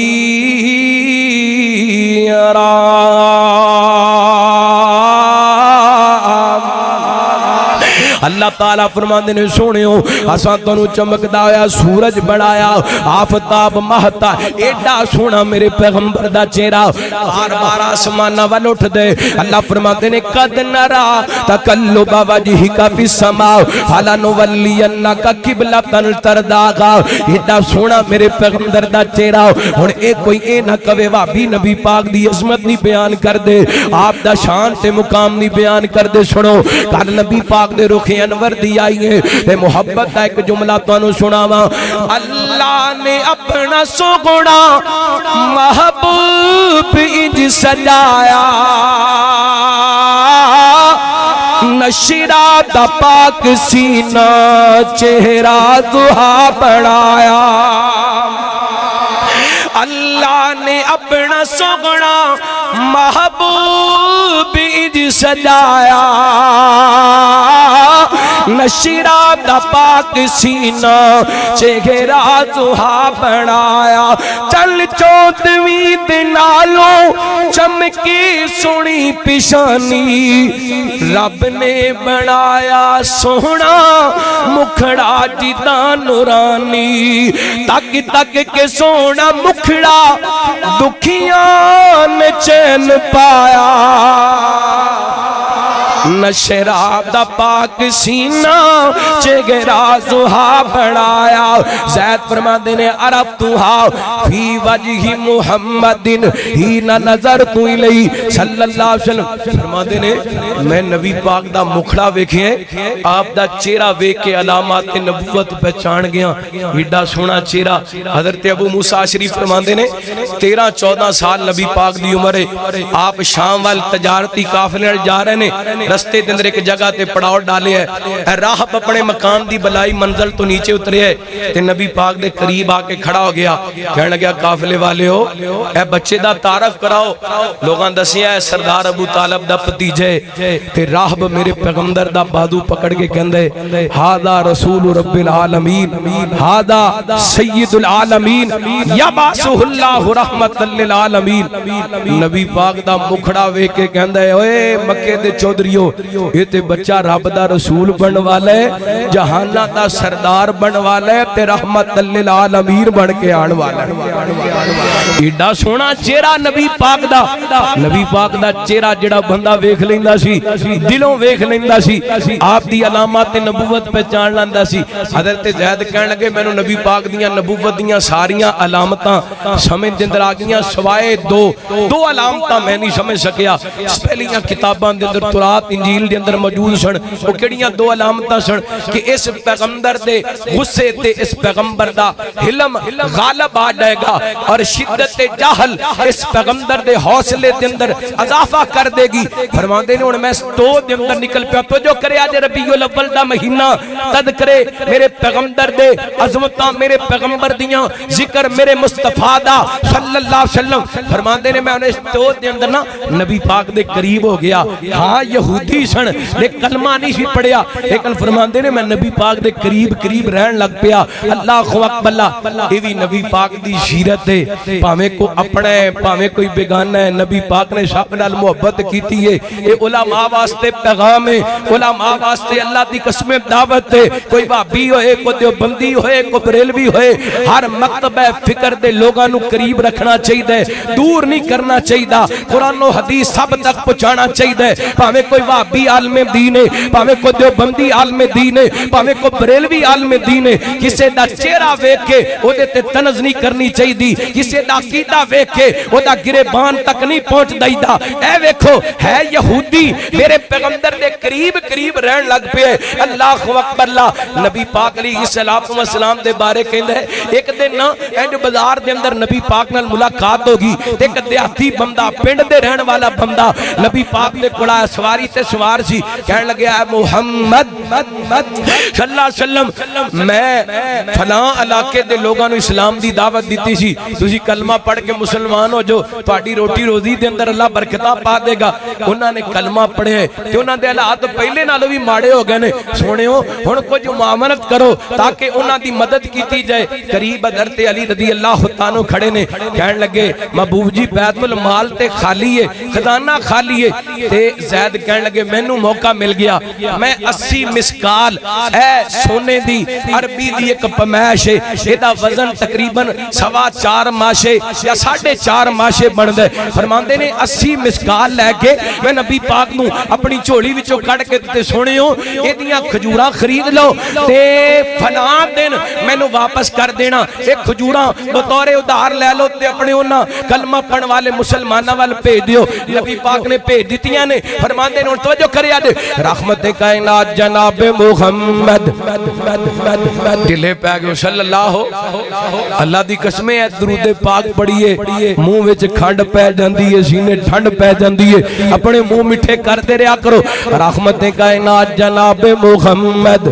اللہ تعالیٰ فرماندے نے سونیو اساں تانوں چمکدا ہویا سورج بڑھایا آفتاب مہتا ایڈا سونا میرے پیغمبر دا چہرہ بار بار آسماناں ول اٹھ دے اللہ فرماندے نے قد نرا تقلب وجهک فی السماء فلنولینک قبلۃ ترضاها ایڈا سونا میرے پیغمبر دا چہرہ ہن اے کوئی اے نہ کہے بھابی نبی پاک دی عظمت نہیں بیان کر دے آپ دا شان تے مقام نہیں بیان کر دے سنو کل نبی پاک دے رخ انور دی آئی ہے تے محبت دا ایک جملہ تانوں سناواں اللہ نے اپنا سوگنا محبوب انج سجایا نشرا دا پاک سینہ چہرہ ضحا بنایا اللہ نے اپنا سوگنا محبوب اج سجایا نشرا دا پاک سینہ چہرہ ضحا بنایا چل چودویں دنالوں چمکی سنی پیشانی رب نے بنایا سونا مکھڑا جدا نورانی تک تک کے سونا مکھڑا دکھیاں نے چین پایا نشرا دا پاک سینہ چہرہ ضحا بنایا زید فرماتے نے عرفتھا فی وجہ محمد حین نظرت الیہ صلی اللہ علیہ وسلم فرماتے نے میں نبی پاک دا مکھڑا ویکھے آپ دا چہرہ ویکھ کے علامات نبوت پہچان گیا ایڈا سونا چہرہ حضرت ابو موسیٰ شریف فرماتے نے 13-14 سال نبی پاک دی عمر ہے آپ شام وال تجارتی قافلے جا رہے نے رستے دے اندر ایک جگہ تے پڑاؤ ڈالے ہے راہب اپنے مقام دی بلائی منزل تو نیچے اترے ہے تے نبی پاک دے قریب آ کے کھڑا ہو گیا کہنے لگا قافلے والے ہو اے بچے دا تعارف کراؤ لوگاں دسیا ہے سردار ابو طالب دا بھتیجا تے راہب میرے پیغمبر دا بازو پکڑ کے کہندا ہے ھذا رسول رب العالمین ھذا سید العالمین یبعثہ اللہ رحمت للعالمین نبی پاک دا مکھڑا ویکھ کے کہندا ہے اوئے مکے دے چودھریو یہ تے بچہ رب دا رسول بن والا ہے جہانہ دا سردار بن والا ہے تے رحمت للعالمین بن کے آن والا ہے ایڈا سونا چہرہ نبی پاک دا چہرہ جڑا بندہ ویکھ لیندا سی دلوں ویکھ لیندا سی آپ دی علامات نبوت پہچان لیندا سی حضرت زید کہن لگے مینوں نبی پاک دیاں نبوت دیاں ساریاں علامتاں سمجھ دے اندر آ گئیاں سوائے دو علامتاں میں نہیں سمجھ سکیا پہلیاں کتاباں دے اندر تورات انجیل دے اندر موجود سن وہ کیڑیاں دو علامتاں سن کہ اس پیغمبر دے غصے تے اس پیغمبر دا حلم غالب آ جائے گا اور شدت جہل اس پیغمبر دے حوصلے دے اندر اضافہ کر دے گی فرماندے نے ہن میں تو دے اندر نکل پیا تو جو کرے اج ربیع الاول دا مہینہ تذکرے میرے پیغمبر دے عظمتاں میرے پیغمبر دیاں ذکر میرے مصطفیٰ دا صلی اللہ علیہ وسلم فرماندے نے میں انہیں تو دے اندر نا نبی پاک دے قریب ہو گیا ہاں یہودی سن نے کلمہ نہیں سی پڑھیا لیکن فرماندے نے میں نبی پاک دے قریب رہن لگ پیا اللہ اکبر یہ بھی نبی پاک دی سیرت ہے پاویں کو اپنا ہے پاویں کوئی بیگانہ ہے نبی پاک نے سب نال محبت کیتی ہے یہ علماء واسطے پیغام ہے علماء واسطے اللہ دی قسم دعوت ہے کوئی وہابی ہوئے کوئی دیوبندی ہوئے کوئی بریلوی ہوئے ہر مکتبہ فکر دے لوگاں نو قریب رکھنا چاہیے دور نہیں کرنا چاہیے قرآن و حدیث سب تک پہنچانا چاہیے پاویں کوئی وہابی عالم دین ہے پاویں کوئی دیوبندی عالم دین ہے پاویں کوئی بریلوی عالم دین ہے کسے دا چہرہ ویکھ کے او دے تے تنز نہیں کرنی چاہیے کسے دا عقیدہ ویکھ کے او دا گریبان تک نہیں پہنچ دائیدا اے ویکھو ہے یہودی میرے پیغمبر دے قریب رہن لگ پئے اللہ اکبر اللہ نبی پاک علیہ السلام دے بارے کہندا ہے ایک دن نا اینڈ بازار دے اندر نبی پاک نال ملاقات ہوگی تے ایک دیہاتی بندہ پنڈ دے رہن والا بندہ نبی پاک دے کول سواری تے سوار سی کہنے لگا اے محمد صلی اللہ علیہ وسلم میں فلاں علاقے دے لوگاں نو اسلام دی دعوت دیتی سی تسی کلمہ پڑھ کے مسلمان ہو جو تہاڈی روٹی روزی دے اندر اللہ برکتاں پا دے گا انہاں نے کلمہ پڑھے تے انہاں دے حالات پہلے نالوں بھی ماڑے ہو گئے نے سونےو ہن کچھ معاملت کرو تاکہ انہاں دی مدد کیتی جائے قریب حضرت علی رضی اللہ عنہ کھڑے نے کہنے لگے محبوب جی بیت المال تے خالی ہے خزانہ خالی ہے تے زید کہنے لگے مینوں موقع مل گیا میں 80 مسکال اے سونے دی عربی دی ایک پمیش ہے ایدہ وزن تقریباً 4.25 ماشے یا 4.5 ماشے بندے فرماندے نے 80 مسکال لے کے میں نبی پاک نوں اپنی چوڑی وچوں کٹ کے تے سونے ہو ایدیاں کھجوراں خرید لو تے فلاں دن میں نوں واپس کر دینا ایک کھجوراں بطور ادھار لے لو تے اپنے انہاں کلمہ پڑھن والے مسلمانہ وال بھیج دیو نبی پاک نے بھیج دیتیاں نے فرماندے نے ہوں توجہ کرے آج رحمت کائنات جناب محمد دلے پہ گئے صلی اللہ دی قسمیں ہے درود پاک پڑھیے منہ وچ کھنڈ پہ جاندی ہے سینے ٹھنڈ پہ جاندی ہے اپنے منہ میٹھے کرتے رہا کرو رحمت کائنات جناب محمد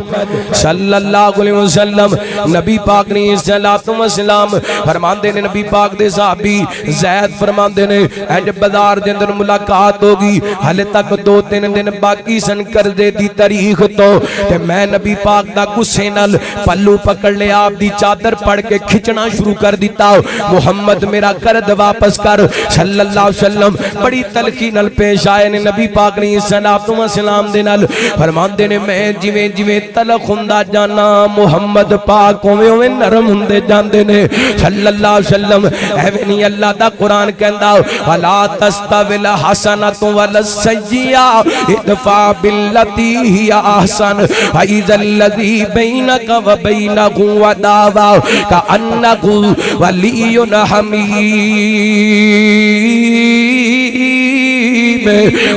صلی اللہ علیہ وسلم نبی پاک نے صلاۃ و سلام فرماندے نے نبی پاک دے صحابی زید فرماندے نے اج بازار دے اندر ملاقات ہوگی ہلے تک 2-3 دن باقی سن قرضے دی تاریخ تو تے میں نبی پاک دا غصے نال پلو پکڑ لے آپ دی چادر پڑھ کے کھچنا شروع کر دیتا محمد میرا قرض واپس کر صلی اللہ علیہ وسلم بڑی تلخی نال پیش آئے نے نبی پاک نے صلاۃ و سلام دے نال فرماندے نے میں جویں جویں تلخ ہوندا جانا محمد پاک اوویں نرم ہوندے جاندے نے صلی اللہ علیہ وسلم ایویں نہیں اللہ دا قرآن کہندا ولا تستوی الحسنۃ ولا السیئۃ ادفع باللتی ہی احسن فاذا الذی بینک وبینہ عداوۃ کأنہ ولی حمیم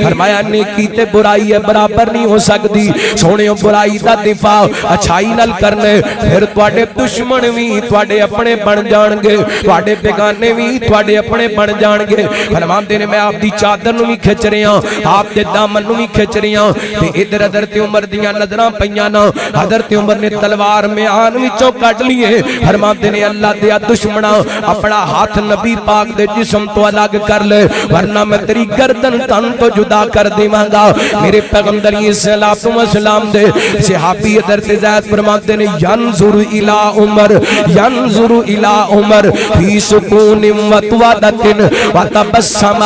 فرمایا نیکی تے برائی ہے برابر نہیں ہو سکتی سونے برائی دا دفاع اچھائی نال کرنے پھر تواڈے دشمن وی تواڈے اپنے بن جان گے تواڈے بیگانے وی تواڈے اپنے بن جان گے فرماندے نے میں آپ دی چادر نو وی کھچ رہا آپ دے دامن نو وی کھچ رہا تے ادھر حضرت عمر دیاں نظراں پیاں نا حضرت عمر نے تلوار میان وچوں کڈ لیے فرماندے نے اللہ دیا دشمنا اپنا ہاتھ نبی پاک دے جسم تو الگ کر لے ورنہ میں تیری گردن تن تو جدا کر دیواں گا میرے پیغمبر علیہ الصلوۃ والسلام دے صحابی حضرت زید فرماتے نے ینظر الی عمر ینظر الی عمر فی سکون و توادت و تبسم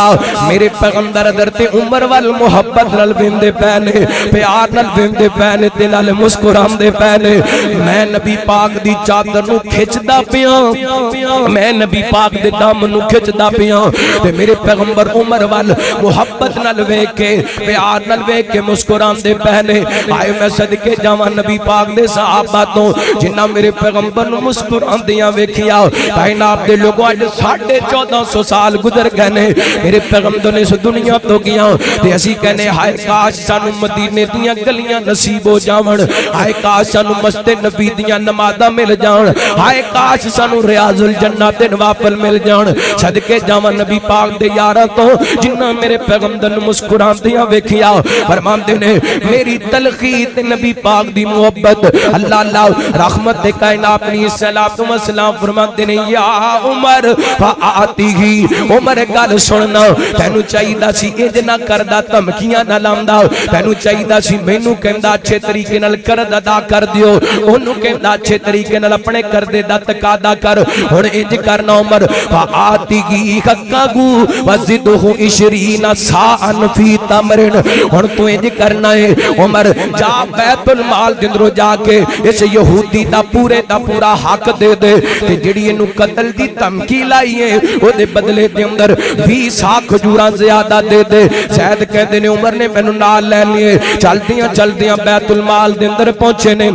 میرے پیغمبر حضرت عمر وال محبت نال ویندے پے نے پیار نال ویندے پے نے تے نال مسکراندے پے نے میں نبی پاک دی چادر نو کھچدا پیاں میں نبی پاک دے دامن نو کھچدا پیاں تے میرے پیغمبر عمر وال محبت نال ویکھ کے پیار نال ویکھ کے مسکراندے پے نے آئے میں صدقے جاواں نبی پاک دے صحابہ تو جنہاں میرے پیغمبر نو مسکراندیاں ویکھیا کائنات دے لوگوں اج 1450 سال گزر گئے نے میرے پیغمبر نے اس دنیا تو گیا تے اسی کہنے ہائے کاش سانو مدینے دیاں گلیاں نصیب ہو جاون ہائے کاش سانو مسجد نبی دیاں نمازاں مل جان ہائے کاش سانو ریاض الجنہ تے نوافل مل جان صدقے جاواں نبی پاک دے یاراں تو جنہاں میرے پیغمبر نو مسکراندیاں ویکھیا فرماندے نے میری تلخی تے نبی پاک دی محبت اللہ اللہ رحمت دے کائنات نے صلاۃ و سلام فرماندے نے یا عمر فآتیہ عمر گل سننا تینو چاہیدا سی انج نہ کردا دھمکیاں نہ لاوندا تینو چاہیدا سی مینوں کہندا اچھے طریقے نال قرض ادا کر دیو اونوں کہندا اچھے طریقے نال اپنے قرضے دا تقاضا کر ہن انج کرنا عمر فآتیہ حقہ وزدہ 20 ساعا فی تمرن ہن تو انج کرنا ہے عمر جا بیت المال دے اندر جا کے اس یہودی دا پورا حق دے دے تے جڑی اینو قتل دی دھمکی لائی ہے او دے بدلے دے اندر 20 سا کھجوراں زیادہ دے دے زید کہندے نے عمر نے مینوں نال لے لیے چلدیاں بیت المال دے اندر پہنچے نے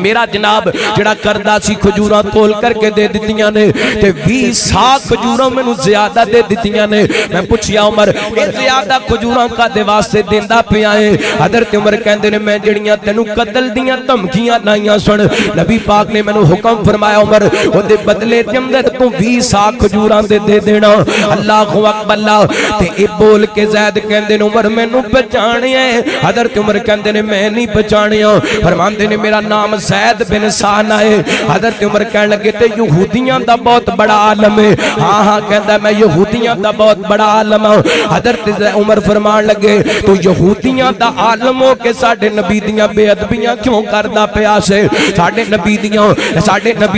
میرا جناب جڑا کردا سی کھجوراں تول کر کے دے دتیاں نے تے 20 سا کھجوراں مینوں زیادہ دے دتیاں نے میں پوچھیا عمر اے زیادہ کھجوراں کا دے واسطے دیندا پیا ہے حضرت عمر کہندے نے میں جڑیاں تینوں قتل دیاں دھمکیاں لائیاں سن نبی پاک نے مینوں حکم فرمایا عمر او دے بدلے دے اندر تو 20 سا کھجوراں دے دینا اللہ اکبر اللہ تے اے بول کے زید کہندے نے عمر مینوں پہچانیا ہے حضرت عمر کہندے نے میں نہیں پہچانیا فرماندے نے میرا نام زید بن سانہ ہے حضرت عمر کہن لگے تے یہودیاں دا بہت بڑا عالم ہے ہاں کہندا میں یہودیاں دا بہت بڑا عالم ہوں حضرت عمر فرمان لگے تو یہودیاں دا عالم ہو کے ساڈے نبی دیاں بے ادبیاں کیوں کردا پیا سے ساڈے نبی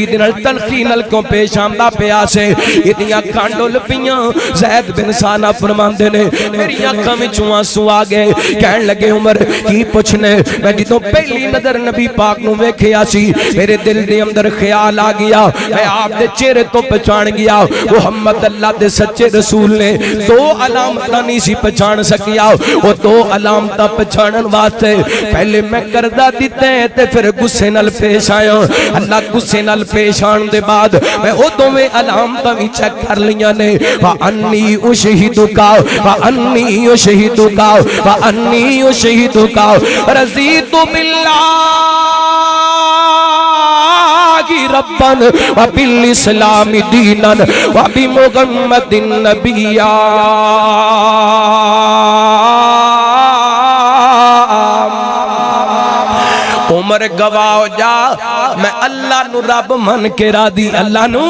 دے نال تلخی نال کیوں پیش آندا پیا سے ایدیاں کانڈل پیاں زید بن سانہ فرماندے نے میری اکھاں وچوں آنسو آ گئے کہن لگے عمر کی پوچھنے میں جدوں پہلی نظر نبی پاک نو ویکھیا سی میرے دل دے اندر خیال آ گیا میں آپ دے چہرے تو پہچان گیا محمد اللہ دے سچے رسول نے دو علامتاں نہیں سی پہچان سکیا وہ دو علامتاں پہچانن واسطے پہلے میں کردہ دیتے تے پھر غصے نال پیش آیا اللہ غصے نال پیش آن دے بعد میں او دوویں علامتاں وی چیک کر لیاں نے وانی اشہدک وانی اشہدک وانی اشہدک رضیت باللہ ربا وبالاسلام دینا وبمحمد نبیا عمر گواہ ہو جا میں اللہ نو رب من کے را دی اللہ نو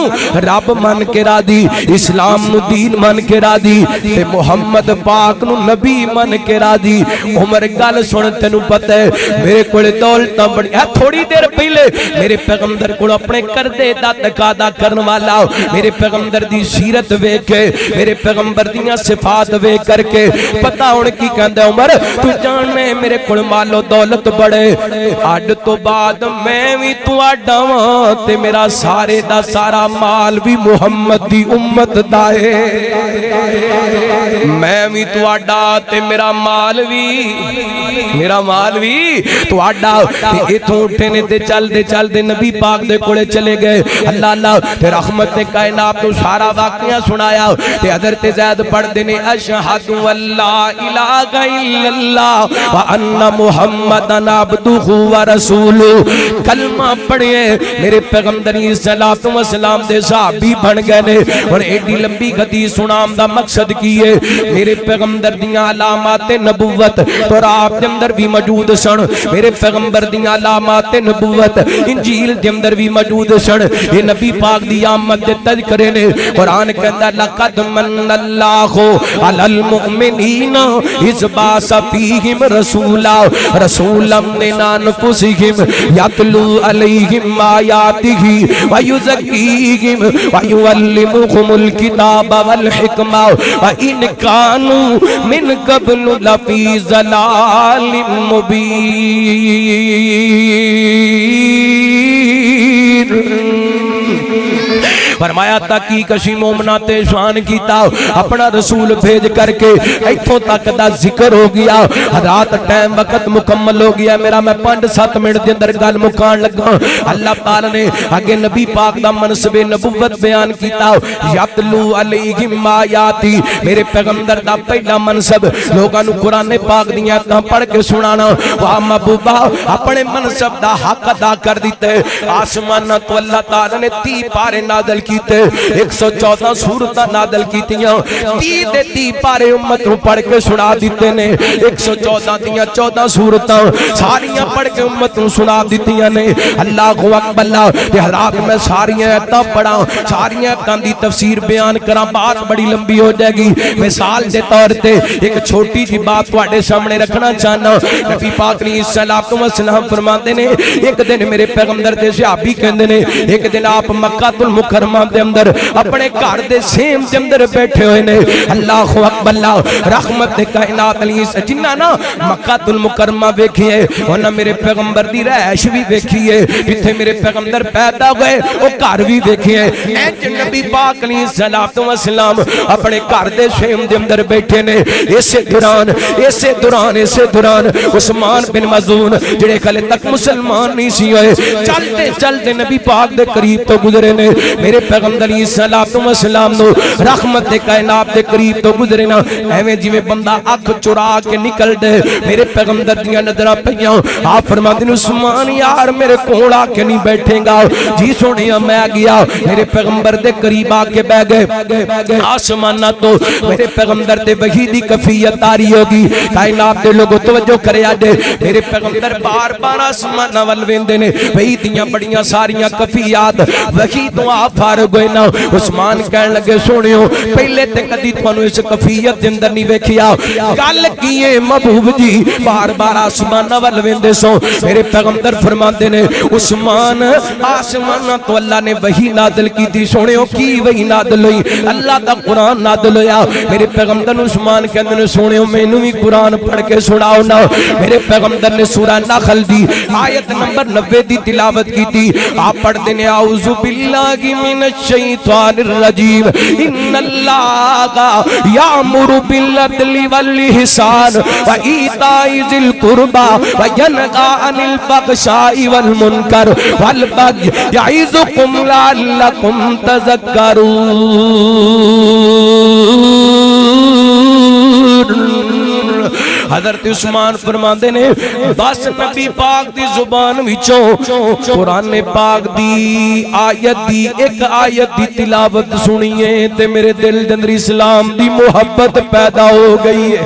رب من کے را دی اسلام نو دین من کے را دی تے محمد پاک نو نبی من کے را دی عمر گل سن تینو پتہ ہے میرے کول دولتاں بڑی تھوڑی دیر پہلے میرے پیغمبر کو اپنے کردے دا تقاضا کرن والا میرے پیغمبر دی سیرت ویکھ کے میرے پیغمبر دیاں صفات ویکھ کر کے پتہ ہن کی کہندا عمر تو جانے میرے کول مال و دولت بڑے اڈ تو بعد میں بھی تو اڈا واں تے میرا سارے دا سارا مال بھی محمد دی امت دا ہے میں بھی تو اڈا تے میرا مال بھی تو اڈا تے ایتھوں اٹھے نے تے چل دے نبی پاک دے کولے چلے گئے اللہ اللہ تے رحمت نے کائنات نو سارا واقعہ سنایا تے حضرت زید پڑھ دے نے اشہد اللہ الہ الا اللہ وان محمدن عبدہ ورسول کلمہ پڑھے میرے پیغمبر علیہ الصلوۃ والسلام دے صحابی بن گئے نے اور ایڈی لمبی حدیث سنام دا مقصد کی ہے میرے پیغمبر دیاں علامات نبوت تورات دے اندر بھی موجود سن میرے پیغمبر دیاں علامات نبوت انجیل دے اندر بھی موجود سن یہ نبی پاک دی آمد دے تذکرے نے قرآن کہندا لقد من اللہ علی المؤمنین اذ بعث فیہم رسولا من انفسہم یتلو علیہم آیاتہ ویزکیہم ویعلمہم الکتاب والحکمہ وإن كانوا من قبل لفی ضلال مبین فرمایا تاکی کشی مومنات شان کیتا اپنا رسول بھیج کر کے ایتھوں تک دا ذکر ہو گیا رات ٹائم وقت مکمل ہو گیا میرا میں 5-7 منٹ دے اندر گل مکان لگا اللہ تعالی نے آگے نبی پاک دا منصب نبوت بیان کیتا یتلو علیہم آیاتی میرے پیغمبر دا پہلا منصب لوگاں نو قرآن پاک دیاں آیتاں پڑھ کے سنانا وہاں محبوبہ اپنے منصب دا حق ادا کر دیتے آسمان تو اللہ تعالی نے 30 پارے نازل کیتے 114 سورتاں نازل کیتیاں 30 پارے امت نو پڑھ کے سنا دیتے نے 114 دیاں 14 سورتاں ساریاں پڑھ کے امت نو سنا دیتیاں نے اللہ اکبر اللہ یہ حضرات میں ساریاں آیتاں پڑھاں ساریاں آیتاں دی تفسیر بیان کراں بات بڑی لمبی ہو جائے گی مثال دے طور تے ایک چھوٹی جی بات تواڈے سامنے رکھنا چاہنا نبی پاک علیہ الصلوۃ والسلام فرماتے نے ایک دن میرے پیغمبر دے صحابی کہندے نے ایک دن آپ مکہ المکرمہ دے اندر اپنے گھر دے سیم دے اندر بیٹھے ہوئے نے اللہ اکبر اللہ رحمت کائنات علیہ جنہ نا مکہ المکرمہ ویکھی ہے انہاں میرے پیغمبر دی رہائش بھی ویکھی ہے جتھے میرے پیغمبر پیدا ہوئے او گھر بھی ویکھی ہے اے نبی پاک علیہ الصلوۃ والسلام اپنے گھر دے سیم دے اندر بیٹھے نے اسی دوران عثمان بن مظعون جڑے کلے تک مسلمان نہیں سی ہوئے چلتے نبی پاک دے قریب تو گزرے نے میرے پیغمبر علیہ الصلوۃ والسلام نو رحمت دے کائنات دے قریب تو گزرے نا ایویں جویں بندہ اکھ چرا کے نکل دے میرے پیغمبر دیاں نظراں پیاں آپ فرماندے نے عثمان یار میرے کول آ کے نہیں بیٹھے گا جی سونیا میں گیا میرے پیغمبر دے قریب آ کے بیٹھ گئے آسماناں تو میرے پیغمبر دے وحی دی کفیت تاری ہوگی کائنات دے لوگوں توجہ کریا دے میرے پیغمبر بار بار آسماناں ول ویندے نے وحی دیاں بڑیاں ساریاں کفیات وحی تو آپ فارغ ہوئے نا عثمان کہن لگے سونیو پہلے تے کدی تانوں اس کفیت دے اندر نہیں ویکھیا گل کیے محبوب جی بار بار آسماناں ول ویندے سو میرے پیغمبر فرماندے نے عثمان آسماناں تو اللہ نے وحی نازل کیتی سونیو کی وحی نازل ہوئی اللہ دا قرآن نازل ہویا میرے پیغمبر عثمان کہندے نے سونیو مینوں بھی قرآن پڑھ کے سناؤ نا میرے پیغمبر نے سورہ نحل دی آیت نمبر 90 دی تلاوت کیتی آپ پڑھ دے نے اعوذ باللہ من من الشیطان الرجیم ان اللہ یامر بالعدل والإحسان وإیتاء ذی القربى وینہی عن الفحشاء والمنکر والبغی یعظکم لعلکم تذکرون۔ حضرت عثمان فرماندے نے بس نبی پاک دی زبان وچوں قرآن پاک دی آیت دی ایک آیت دی تلاوت سنیے تے میرے دل دے اندر اسلام دی محبت پیدا ہو گئی ہے۔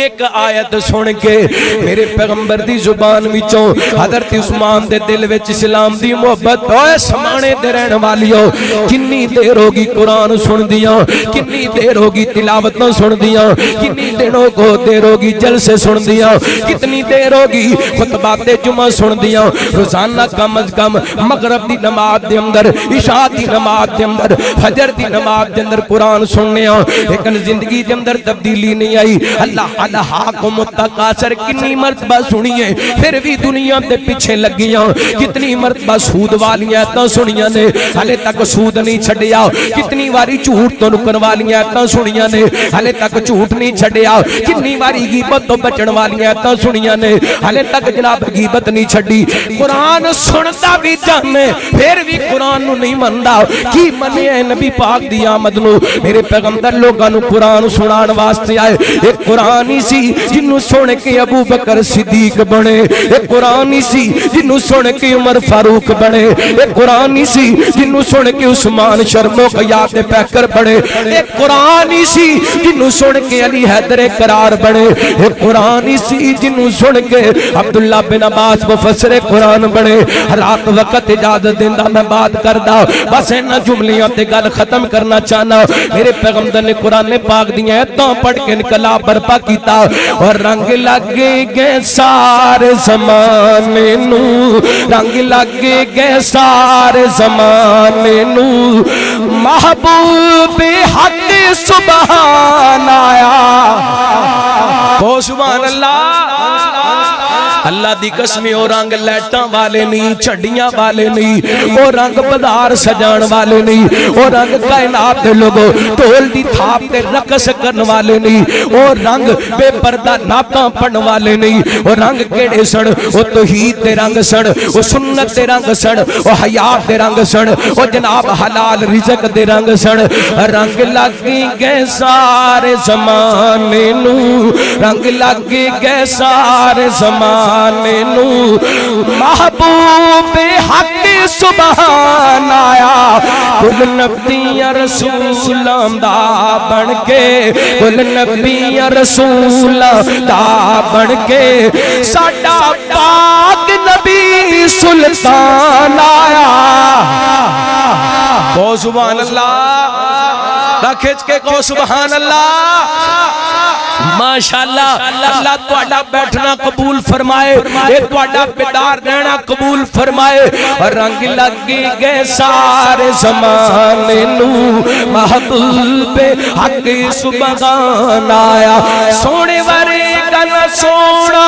ایک آیت سن کے میرے پیغمبر دی زبان وچوں حضرت عثمان دے دل وچ اسلام دی محبت اوے سمانے دے رہن والیو کنی دیر ہوگی قرآن سن دیاں، کنی دیر ہوگی تلاوتاں سن دیاں، کنی دنوں کو دیر ہوگی جلسے سن دیا، کتنی دیر ہوگی خطبات جمعہ سن دیا، روزانہ کم از کم مغرب دی نماز دے اندر، عشاء دی نماز دے اندر، فجر دی نماز دے اندر قرآن سننے آن، لیکن زندگی دے اندر تبدیلی نہیں آئی۔ اللہ الہاکم التکاثر کنی مرتبہ سنیے پھر بھی دنیا دے پیچھے لگیاں، کتنی مرتبہ سود والیاں ایتاں سنیاں نے ہلے تک سود نہیں چھڑیا، کتنی واری جھوٹ تو نکن والیاں ایتاں سنیاں نے ہلے تک جھوٹ نہیں چھڑیا، کتنی واری غیبت تو بچن والیاں ایتاں سنیاں نے ہلے تک جناب غیبت نہیں چھڑی۔ قرآن سنتا بھی جانے پھر بھی قرآن نو نہیں مندا، کی منے نبی پاک دی آمد نو؟ میرے پیغمبر لوگاں نو قرآن سنان واسطے آئے، ایک قرآن ہی سی جنوں سن کے ابو بکر صدیق بنے، ایک قرآن ہی سی جنوں سن کے عمر فاروق بنے، ایک قرآن ہی سی جنوں سن کے عثمان شرم و قیاد پیکر بنے، ایک قرآن ہی سی جنوں سن کے علی حیدر قرار بنے، ایک قرآن ہی سی جنوں سن کے عبداللہ بن عباس مفسر قرآن بنے۔ رات وقت اجازت دیندہ میں بات کردہ بس اینا جملیاں تے گل ختم کرنا چاہنا۔ میرے پیغمبر نے قرآن پاک دیا ایتاں پڑھ کے انقلاب برپا کیتا اور رنگ لگے گئے سارے زمانے نو، رنگ لگے گئے سارے زمانے نو، محبوب حق سبحان آیا۔ او سبحان اللہ، اللہ دی قسمی او رنگ لیٹاں والے نہیں، چھڑیاں والے نہیں، او رنگ بازار سجان والے نہیں، او رنگ کائنات دے لوگو ٹول دی تھاپ تے رقص کرن والے نہیں، او رنگ بے پردہ ناکاں پڑھن والے نہیں، او رنگ کیڑے سن؟ او توحید دے رنگ سن، او سنت دے رنگ سن، او حیات دے رنگ سن، او جناب حلال رزق دے رنگ سن۔ رنگ لگی گئے سارے زمانے نو، رنگ لگی گئے سارے زمانے نو، محبوب حق سبحان آیا۔ کل نبی رسول دا بن کے، کل نبی رسول دا بن کے، ساڈا پاک نبی سلطان آیا۔ کو سبحان اللہ، نہ کھچ کے کو سبحان اللہ۔ ماشاءاللہ اللہ تواڈا بیٹھنا قبول فرمائے، اے تواڈا بیدار رہنا قبول فرمائے۔ رنگ لگی گئے سارے زمانے نو، محبوب حق سبحان آیا۔ سونے ورے گنا سونا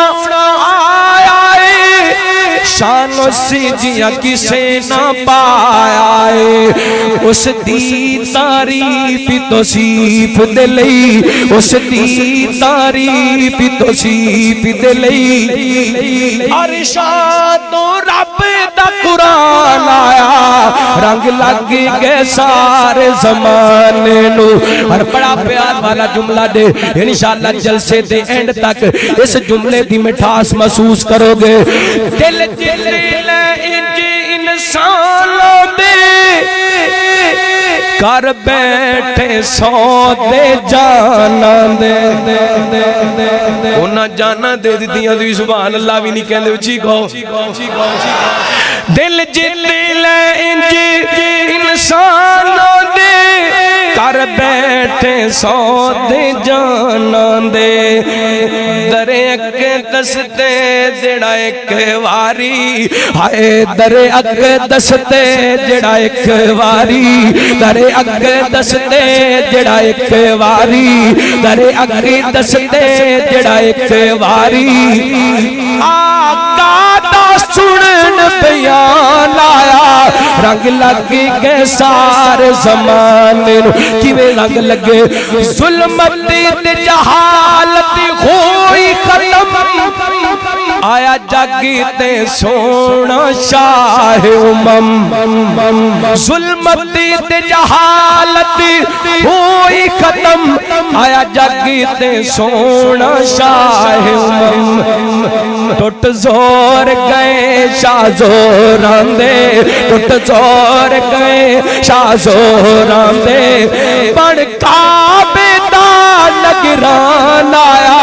آیا ہے، شان سی جیاں کسے نہ پایا ہے، اس دی تعریف توصیف دے لئی، اس دی تعریف توصیف دے لئی، ارشاد رب دا قرآن آیا۔ رنگ لگ گئے سارے زمانے نو۔ اور بڑا پیار والا جملہ دے انشاءاللہ جلسے دے اینڈ تک اس جملے دی مٹھاس محسوس کرو گے۔ دل جلیل انج انسانوں دے کر بیٹھے سودے جانا دے، انہاں جانا دے دیتیاں دی سبحان اللہ بھی نہیں کہندے اچھی کہو۔ دل جلیل انج انسانوں دے کر بیٹھے سودے جانا دے، در اک دستے جڑا ایک واری، ہائے در اک دستے جڑا ایک واری، در اک دستے جڑا ایک واری، در اک دستے جڑا ایک واری، آقا دا سنن بیان آیا۔ رنگ لگ گئے سارے زمانے نو کیویں رنگ لگے ظلمت تے جہالت ہوئی ختم آیا جگ تے سونا شاہ ظلمت تے جہالت ہوئی ختم آیا جگ تے سونا شاہ ٹوٹ زور گئے شاہ زوران دے ٹوٹ زور گئے شاہ زوران دے بڑھ کعبے دا نگران آیا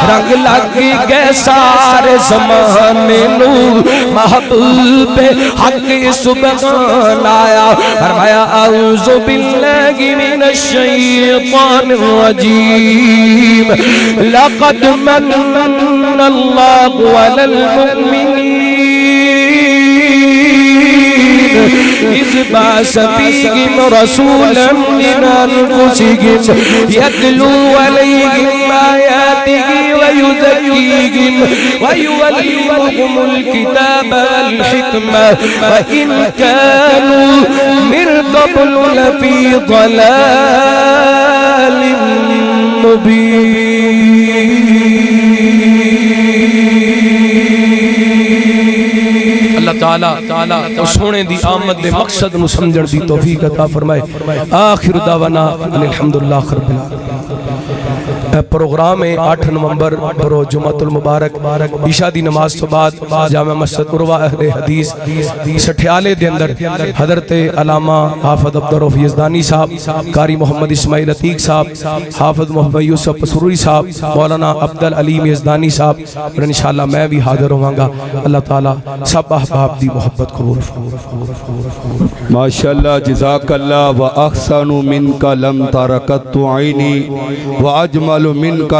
رنگ لگ گئے سارے زمانے نو محبوب حق سبحان آیا فرمایا اعوذ باللہ من الشیطان الرجیم لقد من اللہ علی المؤمنین اذ بعث فیہم رسولا من انفسہم یتلو علیہم آیاتہ ویزکیہم ویعلمہم الکتاب والحکمہ وإن كانوا من قبل لفی ضلال مبین اللہ تعالیٰ تو سونے دی آمد دے مقصد نو سمجھن دی توفیق عطا فرمائے آخر دعوانا ان الحمدللہ رب العالمین پروگرام ہے 8 نومبر برو جمعۃ المبارک عشاء دی نماز تو بعد جامع مسجد عروہ اہل حدیث سٹھیالے دے اندر حضرت علامہ حافظ عبدالرؤف یزدانی صاحب قاری محمد اسماعیل عتیق صاحب حافظ محمد یوسف پسروری صاحب مولانا عبدالعلیم یزدانی صاحب اور انشاءاللہ میں بھی حاضر ہوں گا اللہ تعالیٰ سب احباب دی محبت قبول ماشاءاللہ جزاک اللہ وَأَحْسَنُ مِنْكَ لَمْ تَرَكَتُ عَيْنِي وَأَجْمَلُ مِنْكَ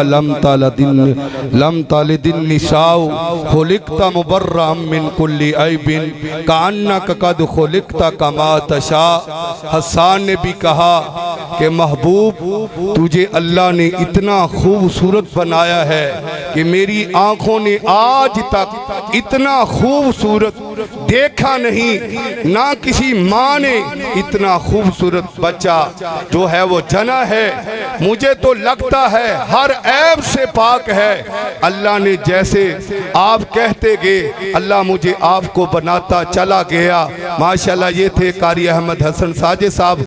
لَمْ تَلِدِ النِّسَاءُ خُلِقْتَ مُبَرًّا مِنْ كُلِّ عَيْبٍ كَأَنَّكَ قَدْ خُلِقْتَ كَمَا تَشَاءُ حسان نے بھی کہا کہ محبوب تجھے اللہ نے اتنا خوبصورت بنایا ہے کہ میری آنکھوں نے آج تک اتنا خوبصورت دیکھا نہیں نہ کسی ماں نے اتنا خوبصورت بچہ جو ہے وہ جنا ہے مجھے تو لگتا ہے ہر عیب سے پاک ہے اللہ نے جیسے آپ کہتے گئے اللہ مجھے آپ کو بناتا چلا گیا ماشاءاللہ یہ تھے قاری احمد حسن ساجد صاحب